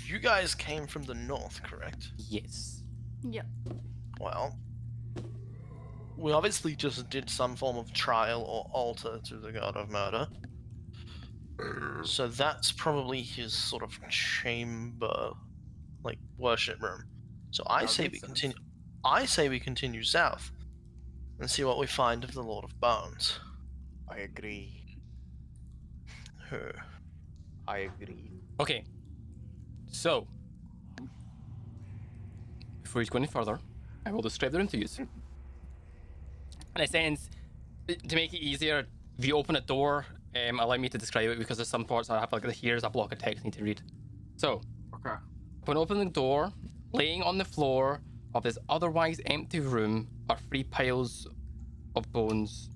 you guys came from the north, correct? Yes. Yep. Well, we obviously just did some form of trial or altar to the god of murder. So that's probably his sort of chamber, like worship room. So I That say makes we sense. continue. I say we continue south and see what we find of the Lord of Bones. I agree. Huh. I agree. Okay. So, before you go any further, I will describe the room to you. In a sense, to make it easier, if you open a door, allow me to describe it, because there's some parts I have, like, here's a block of text I need to read. So, Okay. upon opening the door, laying on the floor of this otherwise empty room are 3 piles of bones.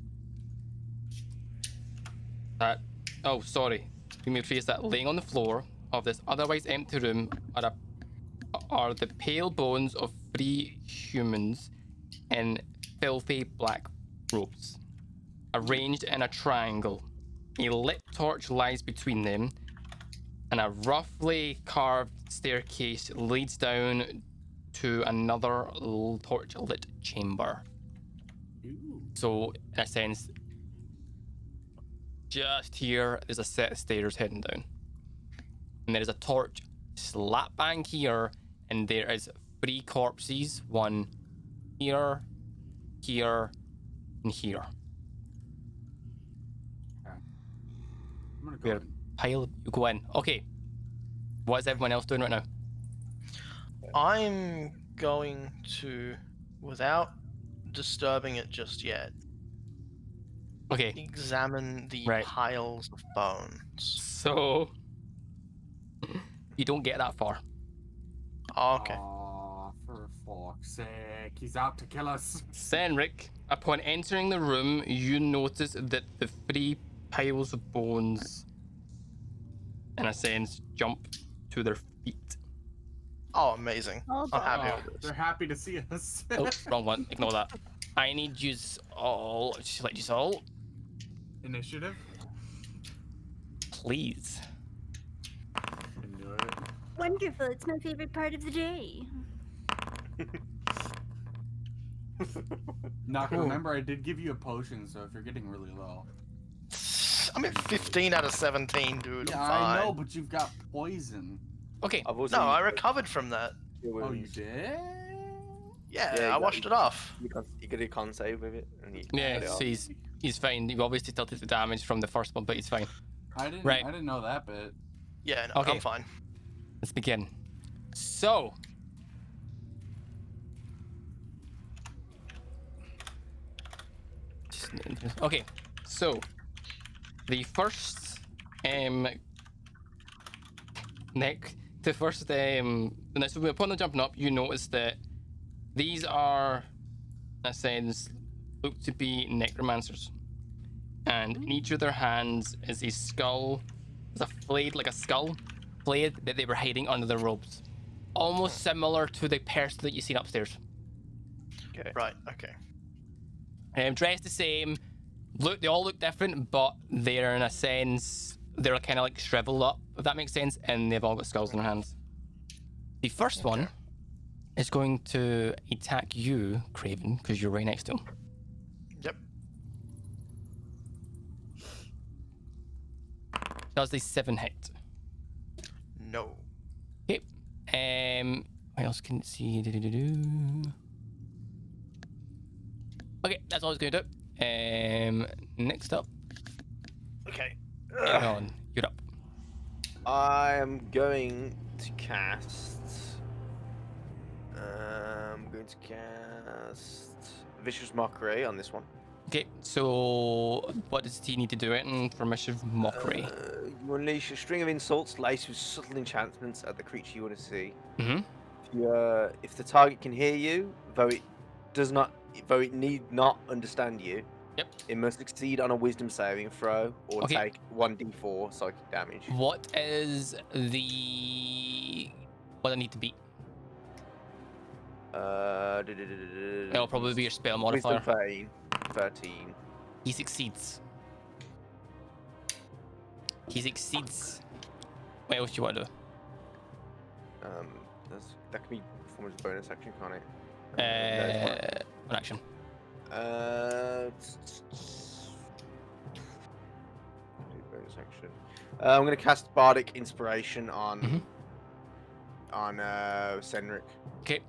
Let me rephrase that. Laying on the floor of this otherwise empty room are are the pale bones of 3 humans in filthy black robes, arranged in a triangle. A lit torch lies between them, and a roughly carved staircase leads down to another torch-lit chamber. Ooh. So, in a sense, just here is a set of stairs heading down. And there is a torch slap bang here, and there is 3 corpses, one here, here, and here. I'm gonna go. We're in. pile, you go in. Okay. What is everyone else doing right now? I'm going to, without disturbing it just yet, Okay, examine the Right. piles of bones. so you don't get that far. Okay. Aw, for fuck's sake, he's out to kill us. Senric, upon entering the room, you notice that the 3 piles of bones, in a sense, jump to their feet. Oh, amazing. Hold I'm on. happy Oh, with this. they're happy to see us. Oh, wrong one. Ignore that. I need you all. Select you all, Initiative. please. Can do it. Wonderful. It's my favorite part of the day. Knock. Cool. Remember, I did give you a potion, so if you're getting really low. I'm at 15 out of 17, dude. Yeah, I'm fine. I know, but you've got poison. Okay. I've also No, I used recovered from that. your Oh, you wounds. did? Yeah, Yeah, I washed it off. You get a con save with it. And you Yeah, get it so off. he's fine. You obviously still take the damage from the first one, but he's fine. Right. I didn't know that bit. Yeah, no, Okay. I'm fine. Let's begin. So. Okay, so the first so upon the jumping up, you notice that these are, in a sense, look to be necromancers, and in each of their hands is a skull, is a blade, like a skull blade that they were hiding under their robes, almost similar to the person that you seen upstairs. Okay. Right, okay. Dressed the same, they all look different, but they're in a sense, they're kind of like shriveled up, if that makes sense, and they've all got skulls in their hands. The first one is going to attack you, Craven, because you're right next to him. Yep. Does the 7 hit? No. Okay. What else can see? Okay, that's all I was going to do. Next up, Okay. Aaron, you're up. I am going to cast. I'm going to cast Vicious Mockery on this one. Okay, so what does he need to do it in for Vicious Mockery? You unleash a string of insults laced with subtle enchantments at the creature you want to see. Mm-hmm. If the target can hear you, though it need not understand you, Yep. it must succeed on a Wisdom saving throw or Okay. take 1d4 psychic damage. What is the... What I need to beat? It'll probably be your spell modifier. Wisdom 13. He succeeds. He succeeds. What else do you want to do? That can be performance bonus action, can't it? An action. Bonus action. I'm going to cast Bardic Inspiration on Mhm. Senric. Okay.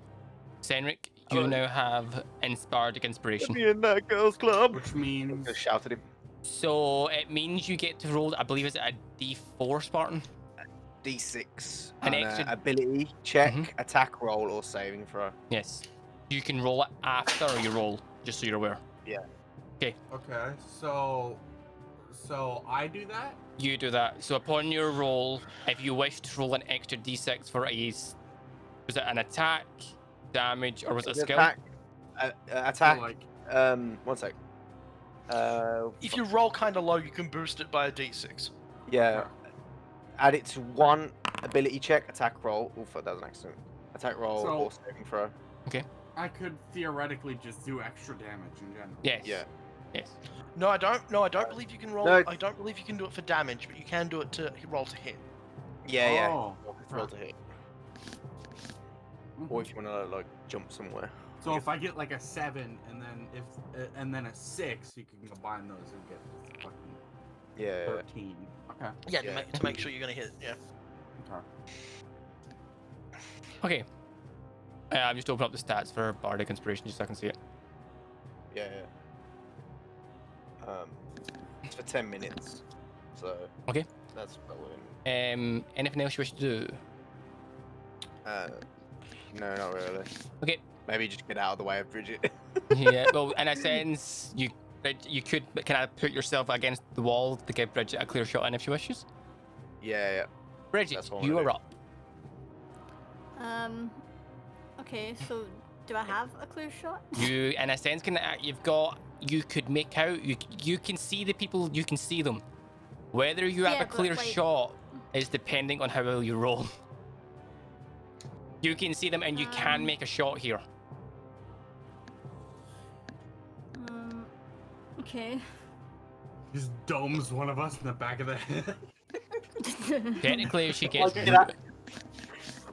Senric, you now have Bardic Inspiration. Be in that girls' club. Which means Just shout at him. So it means you get to roll, I believe it's a D4, Spartan? D6. An on, extra- ability check, Mhm. attack roll, or saving throw. Yes. You can roll it after you roll, just so you're aware. okay. So I do that. You do that. So upon your roll, if you wish to roll an extra D6 for was it an attack, damage, or was it a skill? Attack. So, Attack. like, 1 sec. If you roll kind of low, you can boost it by a d6. Yeah. Add it to one ability check, attack roll. Oh, fuck, that was an accident. Attack roll So- or saving throw. I could theoretically just do extra damage in general. Yes. Yeah. Yes. No, I don't. No, I don't believe you can roll. No. I don't believe you can do it for damage, but you can do it to roll to hit. Yeah, Oh, Roll to hit. Or if you want to like jump somewhere. So if I get like a 7 and then a 6, you can combine those and get fucking Yeah. 13. Okay. Yeah, Yeah. to make sure you're gonna hit. Yeah. Okay. I'm just opening up the stats for Bardic Inspiration just so I can see it. Yeah. It's for 10 minutes. So. Okay. That's well in. Anything else you wish to do? No, not really. Okay. Maybe just get out of the way of Bridget. Yeah. Well, in a sense, you could kind of put yourself against the wall to give Bridget a clear shot in if she wishes. Yeah. Bridget, That's what I you wanna are do. up. Okay, so do I have a clear shot? You, in a sense, you could make out, you can see the people, you can see them. Whether you have Yeah, a but, clear like- shot is depending on how well you roll. You can see them and you can make a shot here. Okay. Just domes one of us in the back of the head. Technically, if she gets... Like that.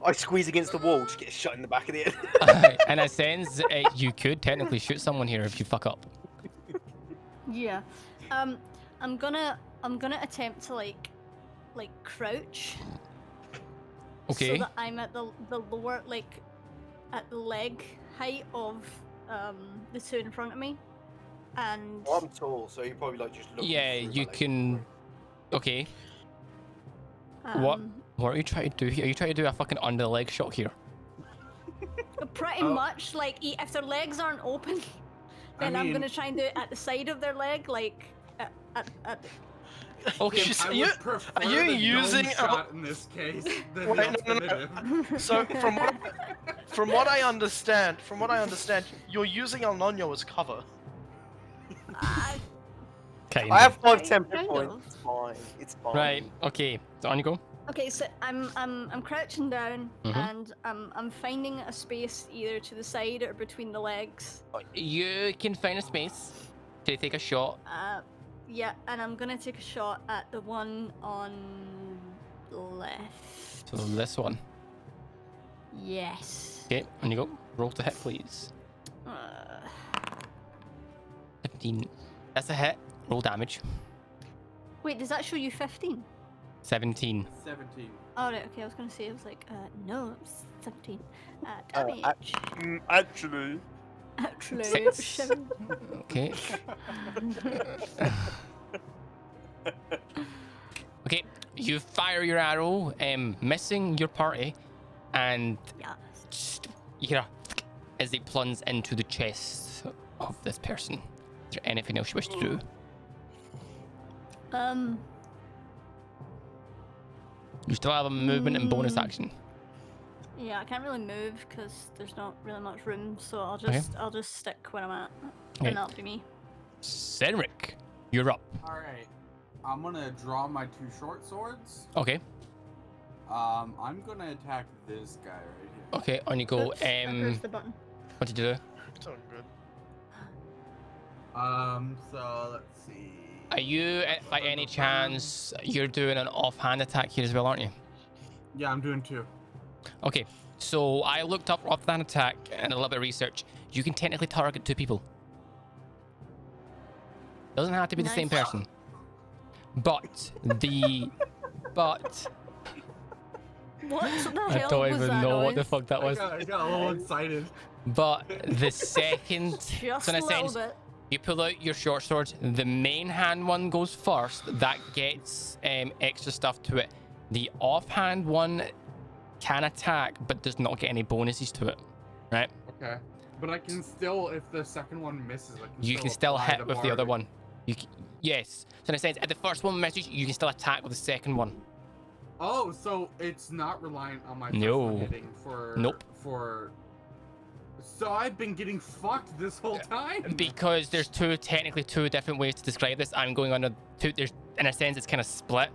I squeeze against the wall, just get shot in the back of the head. in a sense, you could technically shoot someone here if you fuck up. Yeah. I'm gonna attempt to like crouch. Okay. So that I'm at the lower, like, at the leg height of the two in front of me, and Well, I'm tall, so you probably like just look. Yeah, you can... Okay. What um, are you trying to do here? Are you trying to do a fucking under the leg shot here? pretty Oh. much like if their legs aren't open, then I'm mean- gonna try and do it at the side of their leg, like at Okay. She's- I you- would prefer are you the dome using a- shot in this case than Wait, the no. alternative. So from what I understand, you're using El Nino as cover. Kind I of. have 5 Kind temper of. points. It's fine. It's fine. Right. Okay. So on you go. Okay, so I'm crouching down Mhm. and I'm finding a space either to the side or between the legs. You can find a space to take a shot. Yeah, and I'm gonna take a shot at the one on the left. So this one. Yes. Okay. On you go. Roll to hit, please. 15. That's a hit. Roll damage. Wait, does that show you 15? 17. 17. Oh, right, okay, I was gonna say, I was like, no, it's 17. Uh, Damage. Actually. Actually, Six. 7. Okay. Okay. You fire your arrow, missing your party, and Yeah. just, you hear as it plunges into the chest of this person. Is there anything else you wish to do? You still have a movement and bonus action. Yeah, I can't really move because there's not really much room, so I'll Okay. just stick where I'm at, Okay. and that'll be me. Cedric, you're up. Alright. I'm gonna draw my 2 short swords. Okay. I'm gonna attack this guy right here. Okay, on you go. Oops, I pressed the button. What did you do? It's all good. So let's see. Are you, by any chance, you're doing an offhand attack here as well, aren't you? Yeah, I'm doing 2. Okay, so I looked up offhand attack and a little bit of research. You can technically target 2 people. Doesn't have to be the same Nice. person. But but What the I hell don't was even that know what the noise? fuck that was. I got a little excited. But the second, Just so in a a little sense, bit. you pull out your short sword. The main hand one goes first. That gets extra stuff to it. The offhand one can attack, but does not get any bonuses to it. Right? Okay. But I can still, if the second one misses, I can You can still apply hit with the other bardic. one. Yes. So in a sense, if the first one misses, you can still attack with the second one. Oh, so it's not reliant on my first No. one hitting for... Nope. So I've been getting fucked this whole time? Because there's technically two different ways to describe this. I'm going on there's, in a sense, it's kind of split.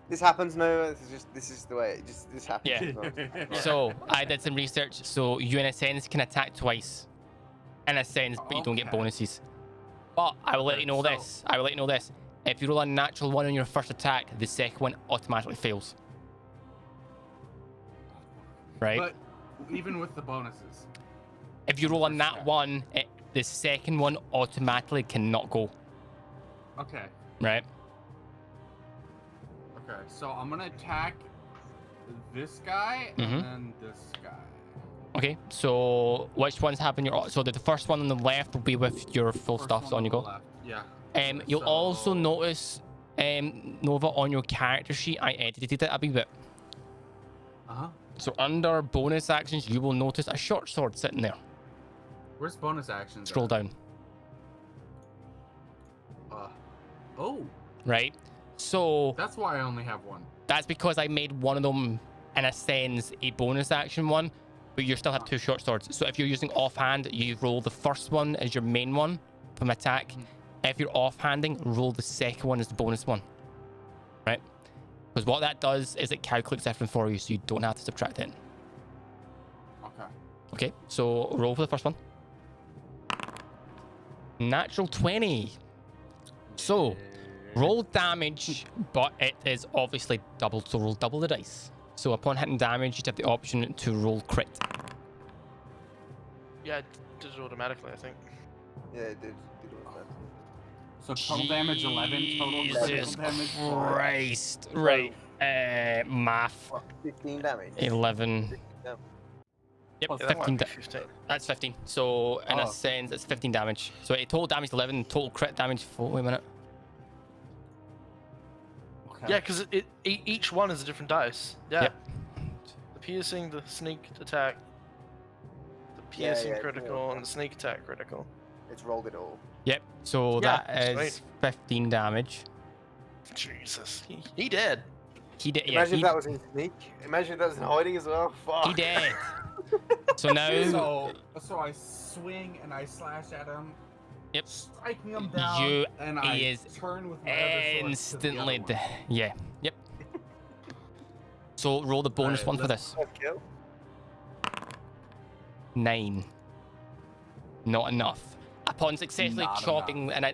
This happens. No, this is the way it this happens. Yeah. as well. Right. So I did some research. So you, in a sense, can attack twice. In a sense, but you don't get Okay. bonuses. But I will let Okay, you know so- this. I will let you know this. If you roll a natural 1 on your first attack, the second one automatically fails. Right? But even with the bonuses. If you roll a first nat attack. 1, the second one automatically cannot go. Okay. Right? Okay. So I'm gonna attack this guy Mhm. and then this guy. Okay, so which ones happen? So the first one on the left will be with your full First stuff, one so on you the go. left. Yeah. You'll also So- notice, Nova, on your character sheet, I edited it a wee bit. Uh-huh. So under bonus actions, you will notice a short sword sitting there. Where's bonus actions? Scroll at? down, Oh, right? So that's why I only have one. that's because I made one of them, in a sense, a bonus action one, but you still have 2 short swords. So if you're using offhand, you roll the first one as your main one from attack. Mhm. If you're offhanding, roll the second one as the bonus one, right? Because what that does is it calculates everything for you, so you don't have to subtract it. Okay. Okay, so roll for the first one. Natural 20. So roll damage, but it is obviously doubled, so roll double the dice. So upon hitting damage, you have the option to roll crit. Yeah, it did it automatically, I think. Yeah, it did all that. So total damage 11. Total Jesus critical damage 4. Christ. Right. Math. What, 15 damage? 11. 15 damage. Yep, Plus Yeah, that might 15. be 15. That's 15. So in a Oh. sense, it's 15 damage. So total damage 11, total crit damage 4. Wait a minute. Okay. Yeah, because each one is a different dice. Yeah. Yep. The piercing, the sneak attack, the Yeah, piercing yeah, critical, yeah. and the sneak attack critical. It's rolled it all. Yep. So Yeah, that is sweet. 15 damage. Jesus, he dead. He did. Yeah, Imagine he, if that was in sneak. Imagine if that was in hiding as well. Fuck. he did. So now, So I swing and I slash at him. Yep. Striking him down. You and I is turn with my other sword to the instantly. other one. Yeah. Yep. So roll the bonus Alright, one for let's- this. Kill. 9. Not enough. Upon successfully Not chopping, and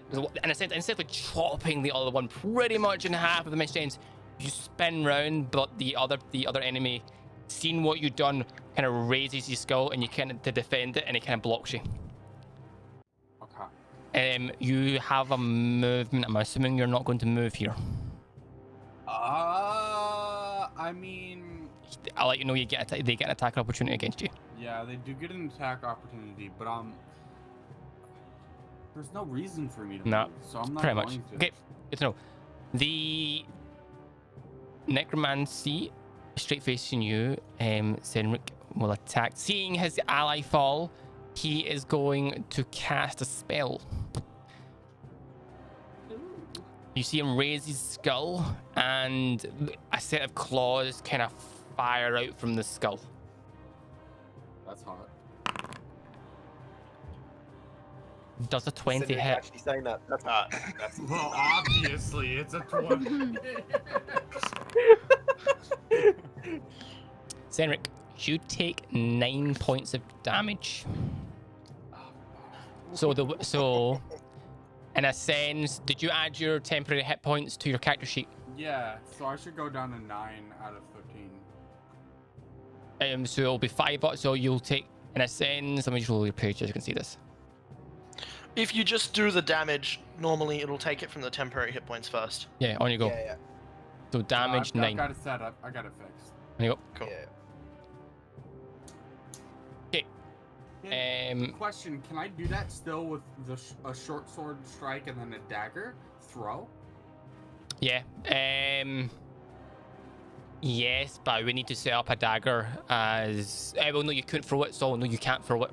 in a sense, instead of chopping the other one pretty much in half with the missions, you spin round, but the other enemy, seeing what you've done, kind of raises his skull, and you kind of to defend it, and it kind of blocks you. Okay. You have a movement. I'm assuming you're not going to move here. I mean, I'll let you know they get an attack opportunity against you. yeah, they do get an attack opportunity, but there's no reason for me to No, move, so I'm not Pretty going much. to. Okay, good to know. The necromancy straight facing you, Cynric will attack. Seeing his ally fall, he is going to cast a spell. You see him raise his skull, and a set of claws kind of fire out from the skull. That's hot. Does a 20 Cedric hit? Actually saying that. That's hot. That's Well, obviously, it's a 20. Cynric, you take 9 points of damage. So in a sense, did you add your temporary hit points to your character sheet? Yeah, so I should go down to 9 out of 15. So it'll be 5, so you'll take, in a sense, let me just roll your page so you can see this. If you just do the damage, normally it'll take it from the temporary hit points first. Yeah, on you go. Yeah, So damage I've 9. got it set up. I got it fixed. On you go. Cool. yeah. Question: can I do that still with a short sword strike and then a dagger throw? Yeah. Yes, but we need to set up a dagger as. Well, no, you couldn't throw it, so no, you can't throw it.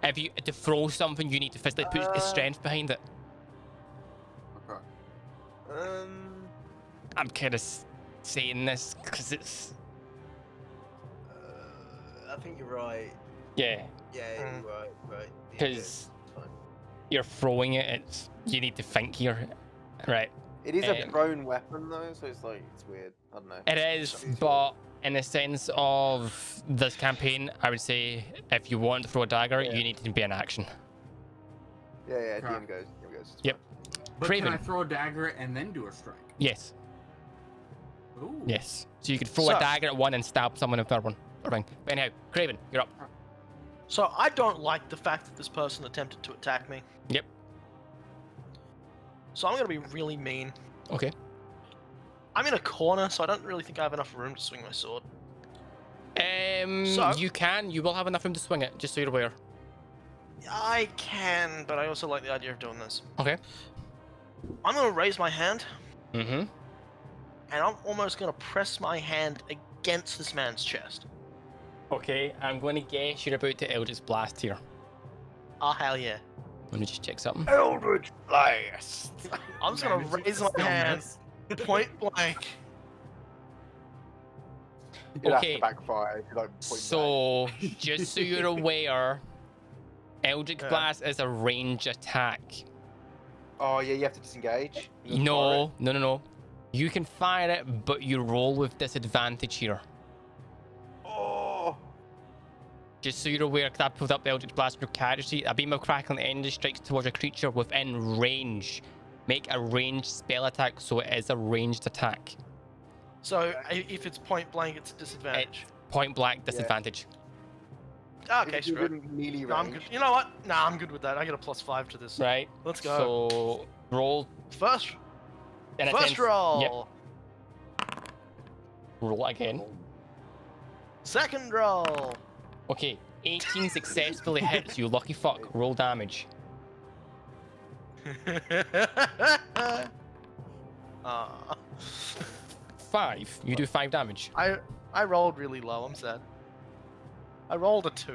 If you to throw something, you need to physically put strength behind it. Okay. I'm kind of saying this because it's. I think you're right. Yeah, Yeah, you're right. Right. Yeah, because you're throwing it. You need to think here, right? It is a Um, prone weapon though, so it's like it's weird. I don't know. It is, but in the sense of this campaign, I would say if you want to throw a dagger, Yeah. you need to be in action. Yeah, Okay. DM goes. DM goes. It's Yep. But Craven. can I throw a dagger and then do a strike? Yes, Ooh. yes. So you could throw So- a dagger at one and stab someone in the third one. Sort of thing. But anyhow, Craven, you're up. So I don't like the fact that this person attempted to attack me. Yep. So I'm gonna be really mean. Okay. I'm in a corner, so I don't really think I have enough room to swing my sword. So- You will have enough room to swing it, just so you're aware. I can, but I also like the idea of doing this. Okay. I'm gonna raise my hand, Mm-hmm. and I'm almost gonna press my hand against this man's chest. Okay, I'm going to guess you're about to Eldritch Blast here. Oh hell yeah! Let me just check something. Eldritch Blast. I'm just gonna Damage raise my still hand, miss. point blank. You'd have Okay. to backfire if you like point So, just so you're aware, Eldritch Yeah. Blast is a range attack. blank. Oh yeah, you have to disengage. You can fire No. You can fire it, but you roll with disadvantage here. it. Oh. Just so you're aware, because I pulled up the Eldritch Blast in your character sheet, a beam of crackling energy strikes towards a creature within range. Make a ranged spell attack, so it is a ranged attack. So if it's point blank, it's a disadvantage. Point blank disadvantage. Okay, If you screw it. didn't melee No, I'm good. range. You know what? Nah, I'm good with that. I get a +5 to this. Right? Let's go. So, roll. First in a first sense- roll. Yep. Roll again. Second roll. Okay, 18 successfully hits you. Lucky fuck. Roll damage. Ah. 5. You do 5 damage. I rolled really low. I'm sad. I rolled a 2.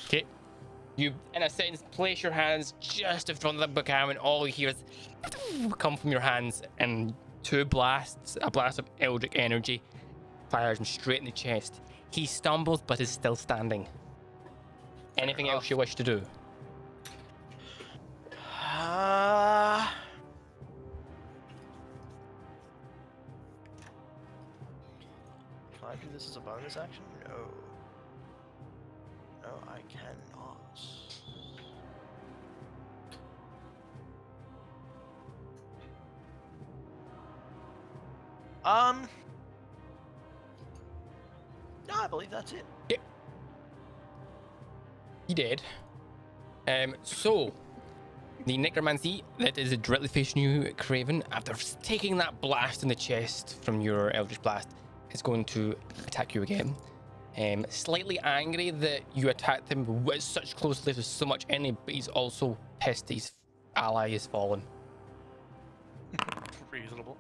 Okay. You, in a sense, place your hands just in front of the book arm, and all you hear is come from your hands, and 2 blasts, a blast of eldritch energy, fires him straight in the chest. He stumbles, but is still standing. Anything else you wish to do? Can I do this as a bonus action? No. No, I cannot. No, I believe that's it. He did. So, the necromancy that is directly facing you, Craven, after taking that blast in the chest from your Eldritch Blast, is going to attack you again. Slightly angry that you attacked him with such close range with so much energy, but he's also pissed his ally has fallen. Reasonable.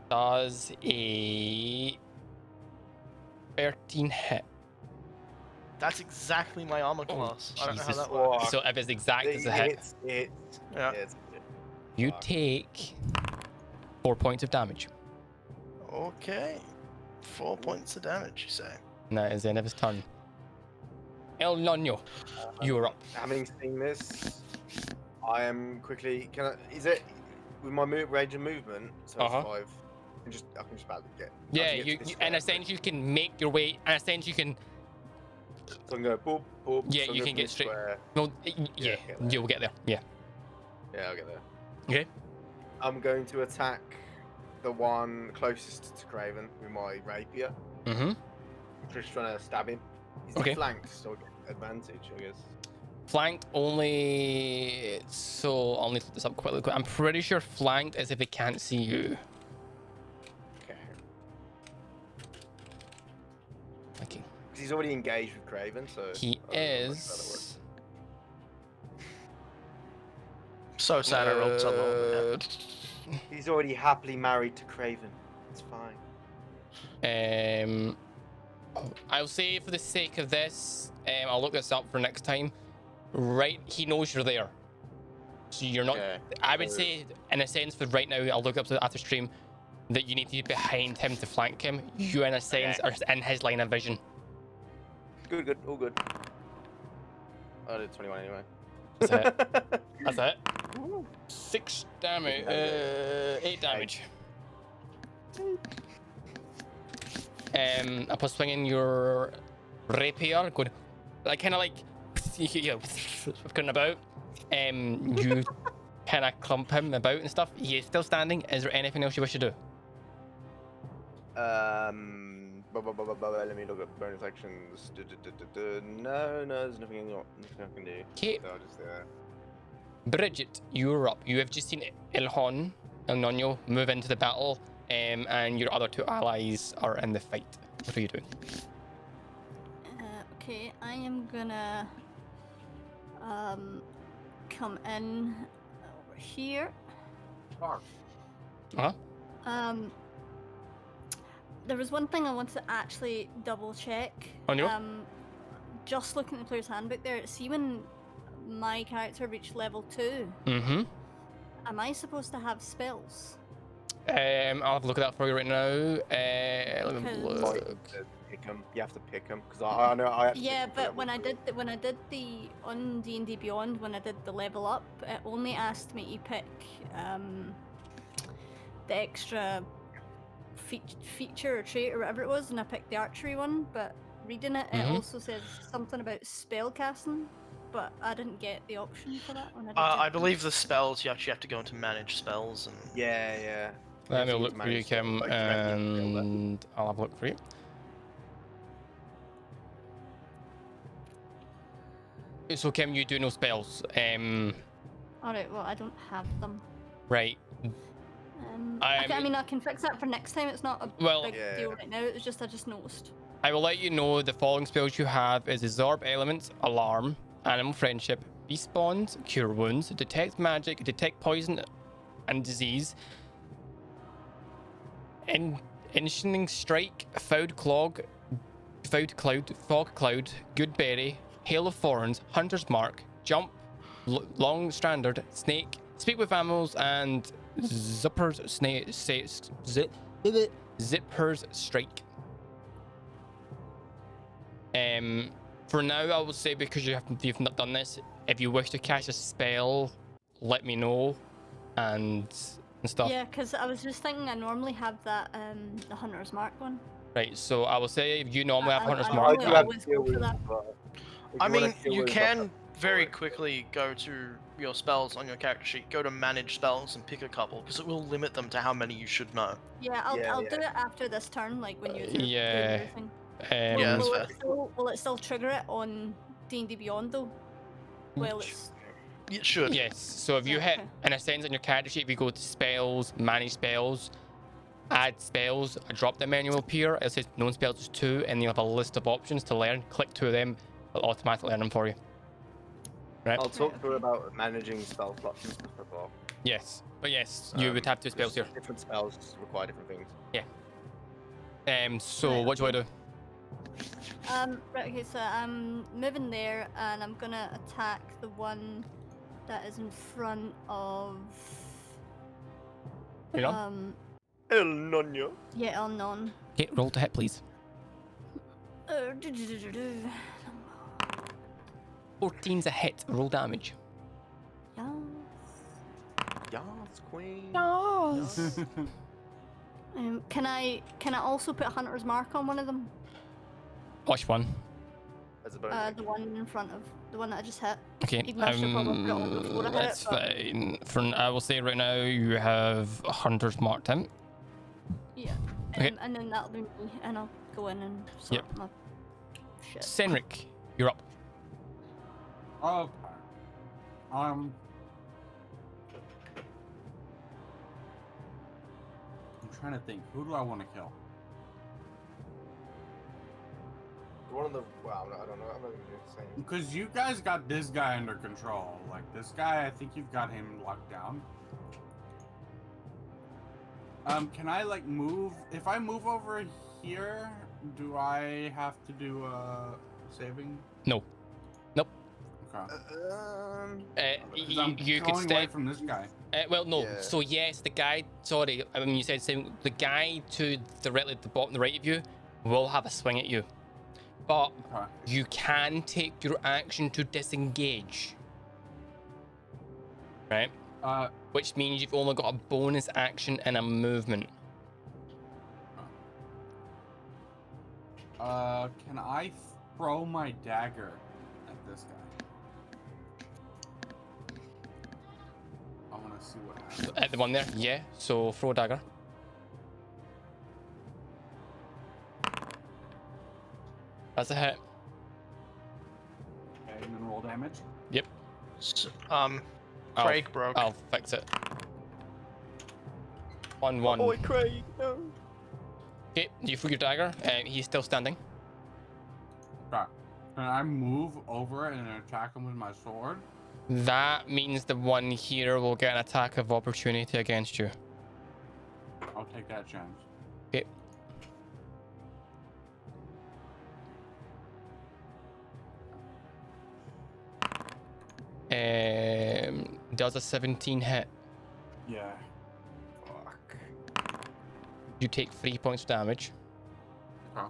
Does a 13 hit? That's exactly my armor Oh, class. I don't know how Jesus. that works. Fuck. So if it's exact as a hit, It's Yeah. you fuck. take 4 points of damage. Okay. 4 points of damage, you say? And that is the end of his turn. El Nino, you're up. Having seen this, I am quickly. Is it with my range of movement? So Uh-huh. it's 5. I can just about to get. I Yeah, can get to you this in a square. sense you can make your way. In a sense you can. So I'm going boop boop. Yeah, so I'm you going can from get this straight- square. Well, yeah, get there. you'll get there. Yeah. Yeah, I'll get there. Okay. I'm going to attack the one closest to Craven with my rapier. Mm-hmm. Just trying to stab him. He's Okay. flanked, so I get advantage, I guess. Flanked only. So I'll need to look this up quickly. I'm pretty sure flanked is if they can't see you. Okay. Okay. 'Cause he's already engaged with Craven, so. He I don't know how much that'll work. is. So sad I rolled so low. Yeah. He's already happily married to Craven. It's fine. I'll say for the sake of this, I'll look this up for next time. Right, he knows you're there, so you're not. Okay. I would say, in a sense, for right now, I'll look up after stream that you need to be behind him to flank him. You, in a sense, are in his line of vision. Good, all good. I did 21 anyway. That's it. That's it. 6 damage. 8 damage. Upon swinging your rapier, going like kind of like going about. You kind of clump him about and stuff. He is still standing. Is there anything else you wish to do? Let me look at bonus actions. No, there's nothing I can do. Okay. So I'll just, Bridget, you're up. You have just seen Ilhon and Nonyo move into the battle, and your other 2 allies are in the fight. What are you doing? Okay, I am gonna come in over here. Uh-huh. There was one thing I wanted to actually double check. Nonyo? Just looking at the player's handbook there, see when my character reached level 2, Mm-hmm. am I supposed to have spells? I'll have a look at that for you right now. Let me Because- look. pick them. You have to pick them because I know I. Have to pick Yeah, 'em for but level when I 2. did the on D&D Beyond, when I did the level up, it only asked me to pick the extra feature or trait or whatever it was, and I picked the archery one. But reading it, it Mhm. also says something about spell casting, but I didn't get the option for that when I did. I it. believe the spells you actually have to go into manage spells and Yeah. Let me You have to look for you, manage Kim, like, directly in the field, and I'll have a look for you. So, Kim, you do know spells. Alright, well I don't have them. Right. I mean I can fix that for next time. It's not a Well- big Yeah. deal right now. It's just I just noticed. I will let you know the following spells you have is Absorb Elements, Alarm, Animal Friendship, Beast Bond, Cure Wounds, Detect Magic, Detect Poison and Disease, Enchanting Strike, Foul Cloud, Fog Cloud, Good Berry, Hail of Thorns, Hunter's Mark, Jump, Long Standard, Snake, Speak with Animals, and Zipper's Strike. For now, I would say because you've not done this, if you wish to cast a spell, let me know, and stuff. Yeah, because I was just thinking I normally have that the Hunter's Mark one. Right. So I will say if you normally have I- Hunter's I Mark, normally you have always to deal go for with, that. if I you wanna mean, deal you with can stuff, very for it. quickly go to your spells on your character sheet, go to manage spells and pick a couple, because it will limit them to how many you should know. Yeah, I'll Yeah, do it after this turn, like when you're yeah. doing your thing. Yeah, that's will, fair. it still, will it still trigger it on D&D Beyond though? Well, it's It should. Yes. So if you Yeah, hit okay. an ascends on your character sheet, if you go to spells, manage spells, add spells, a drop down menu will appear. It says known spells is 2, and you have a list of options to learn. Click 2 of them, it'll automatically learn them for you. Right? I'll talk Right, to her okay. about managing spell slots and stuff as well. Yes. But yes, you would have 2 spells here. Just different spells require different things. So Right, what do I do? right. Okay, so I'm moving there, and I'm gonna attack the one that is in front of. You know? El Nonyo. Yeah, unknown. Okay, roll to hit, please. 14's a hit. Roll damage. Yeah. Yes, queen. Yes. Can I also put Hunter's Mark on one of them? Which one? As a bonus. The one in front of the one that I just hit. Okay. Even though I should probably put it on before I hit That's it, but- fine. I will say right now you have a Hunter's marked him. Yeah. Okay. And then that'll be me, and I'll go in and sort my shit. Senric, you're up. Okay. I'm trying to think. Who do I want to kill? One of the. Well, I don't know. I'm not gonna do the same. Because you guys got this guy under control. Like, this guy, I think you've got him locked down. Can I, like, move? If I move over here, do I have to do a saving? No. Nope. Okay. 'Cause I'm You could going away step. from this guy. Well, no. Yeah. So yes, the guy. Sorry, I mean you said same. The guy to directly at the bottom, the right of you, will have a swing at you, but Okay. you can take your action to disengage. right? Uh, Which means you've only got a bonus action and a movement. can I throw my dagger at this guy? I want to see what happens. At the one there, yeah. So throw a dagger. That's a hit. Okay, and then roll damage. Yep. So, I'll- Craig broke. I'll fix it. 1-1. Boy, Craig, no. Okay, you threw your dagger. He's still standing. Okay. Can I move over and attack him with my sword? That means the one here will get an attack of opportunity against you. I'll take that chance. Okay. Does a 17 hit? Yeah. Fuck. You take 3 points of damage, Okay.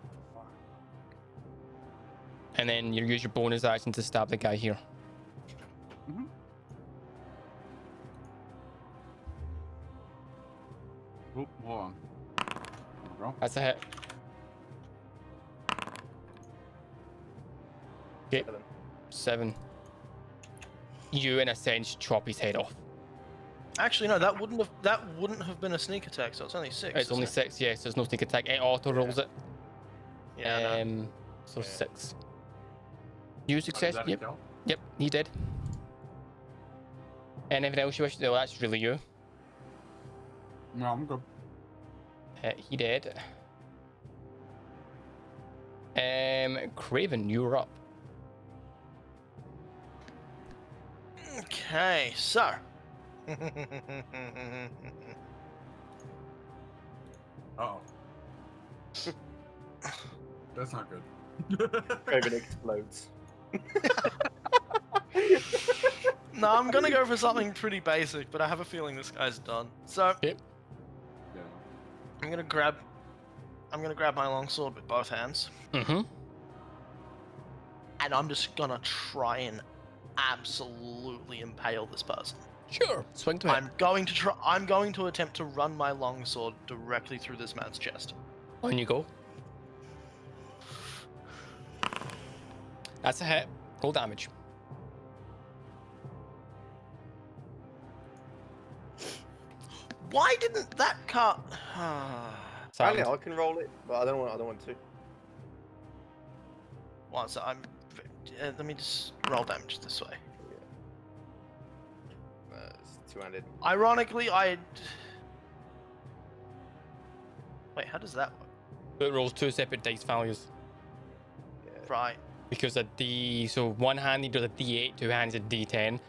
and then you use your bonus action to stab the guy here. Mhm. Oop, hold on. There we go. That's a hit. Okay, 7. You, in a sense, chop his head off. Actually, no, that wouldn't have been a sneak attack. So it's only 6. It's only isn't 6, yes. There's no sneak attack. It auto rolls it. it? Yeah. No. So Yeah. 6. You Oh, is success? that a Yep. kill? Yep, he did. Anything else you wish to do? That's really you. No, I'm good. He did. Craven, you're up. Okay, so. Uh-oh. That's not good. Craven explodes. No, I'm gonna go for something pretty basic, but I have a feeling this guy's done. So Yeah. I'm gonna grab my longsword with both hands, Mm-hmm. and I'm just gonna try and absolutely impale this person. Sure. Swing to hit. I'm going to attempt to run my longsword directly through this man's chest. On you go. That's a hit. Roll damage. Why didn't that cut? Sound. Apparently I can roll it, but I don't want to. Well, so let me just roll damage this way. It's two-handed. Ironically, Wait, how does that work? It rolls 2 separate dice values. Yeah. Right. Because a D, so one handed does a D8, two hands a D10.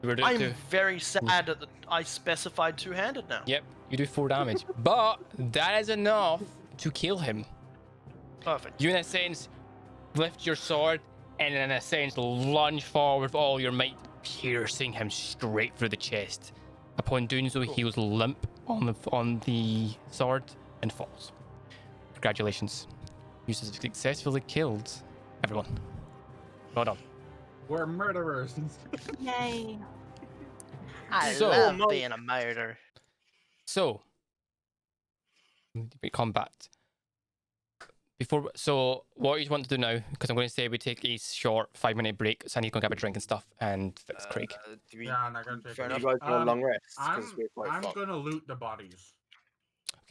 You were doing I'm two. very sad that I specified two-handed now. Yep, you do 4 damage. But that is enough to kill him. Perfect. You, in a sense, lift your sword and, in a sense, lunge forward with all your might, piercing him straight through the chest. Upon doing so, he was limp on the sword and falls. Congratulations. You successfully killed everyone. Well done. We're murderers. Yay. I So- love being a murderer. So, combat. So what you want to do now? Because I'm going to say we take a short 5-minute break, so I need to go grab a drink and stuff and fix Craig. Do we, Yeah, I'm not gonna take do it. you guys want a long rest? I'm, Because we're quite I'm fucked. gonna loot the bodies.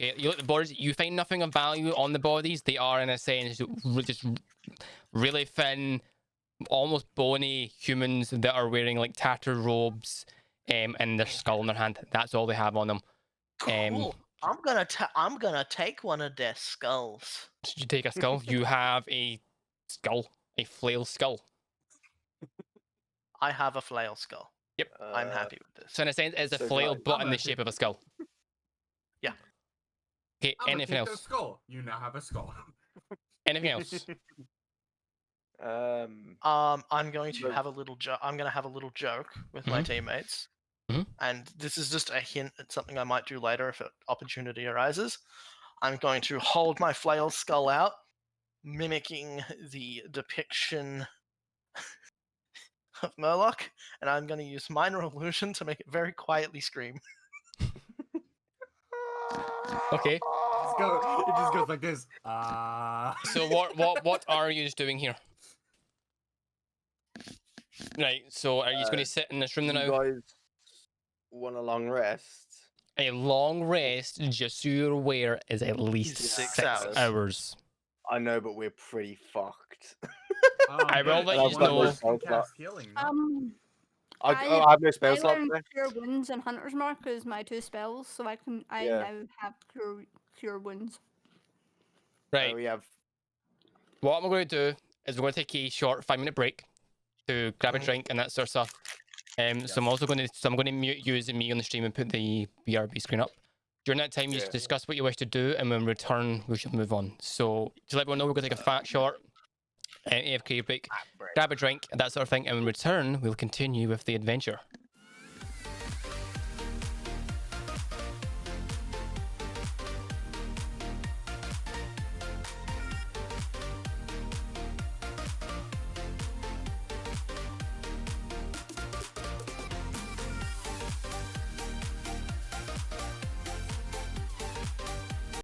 Okay, you look at the bodies. You find nothing of value on the bodies. They are, in a sense, just really thin, almost bony humans that are wearing like tattered robes, and their skull in their hand. That's all they have on them. Cool. I'm gonna take one of their skulls. Did you take a skull? You have a skull, a flail skull. I have a flail skull. I'm happy with this. So in a sense, it's a So flail, right, but I'm in the gonna shape take of a skull. Yeah. Okay. I'm gonna Anything take their else? skull. You now have a skull. Anything else? I'm going to No. have a little I'm going to have a little joke with my teammates, and this is just a hint at something I might do later if an opportunity arises. I'm going to hold my flail skull out, mimicking the depiction of Murloc, and I'm going to use Minor Illusion to make it very quietly scream. Okay. It just goes like this. So what are you doing here? Right. So are you just going to sit in this room You now? guys want a long rest? A long rest, just so you're aware, is at least 6 6 hours. hours. I know, but we're pretty fucked. I will let you know- Cast healing. No? I have no spell I slots learned there. Cure Wounds and Hunter's Mark as my 2 spells, so I Yeah. now have Cure Wounds. Right. We have. What I'm going to do is we're going to take a short 5-minute break to grab a Mhm. drink and that sort of stuff. So I'm also going to mute you and me on the stream and put the BRB screen up. During that time, you Yeah. just discuss what you wish to do, and when we return, we shall move on. So to let everyone know, we're going to take a fat short AFK break, grab a drink, and that sort of thing, and when we return, we'll continue with the adventure.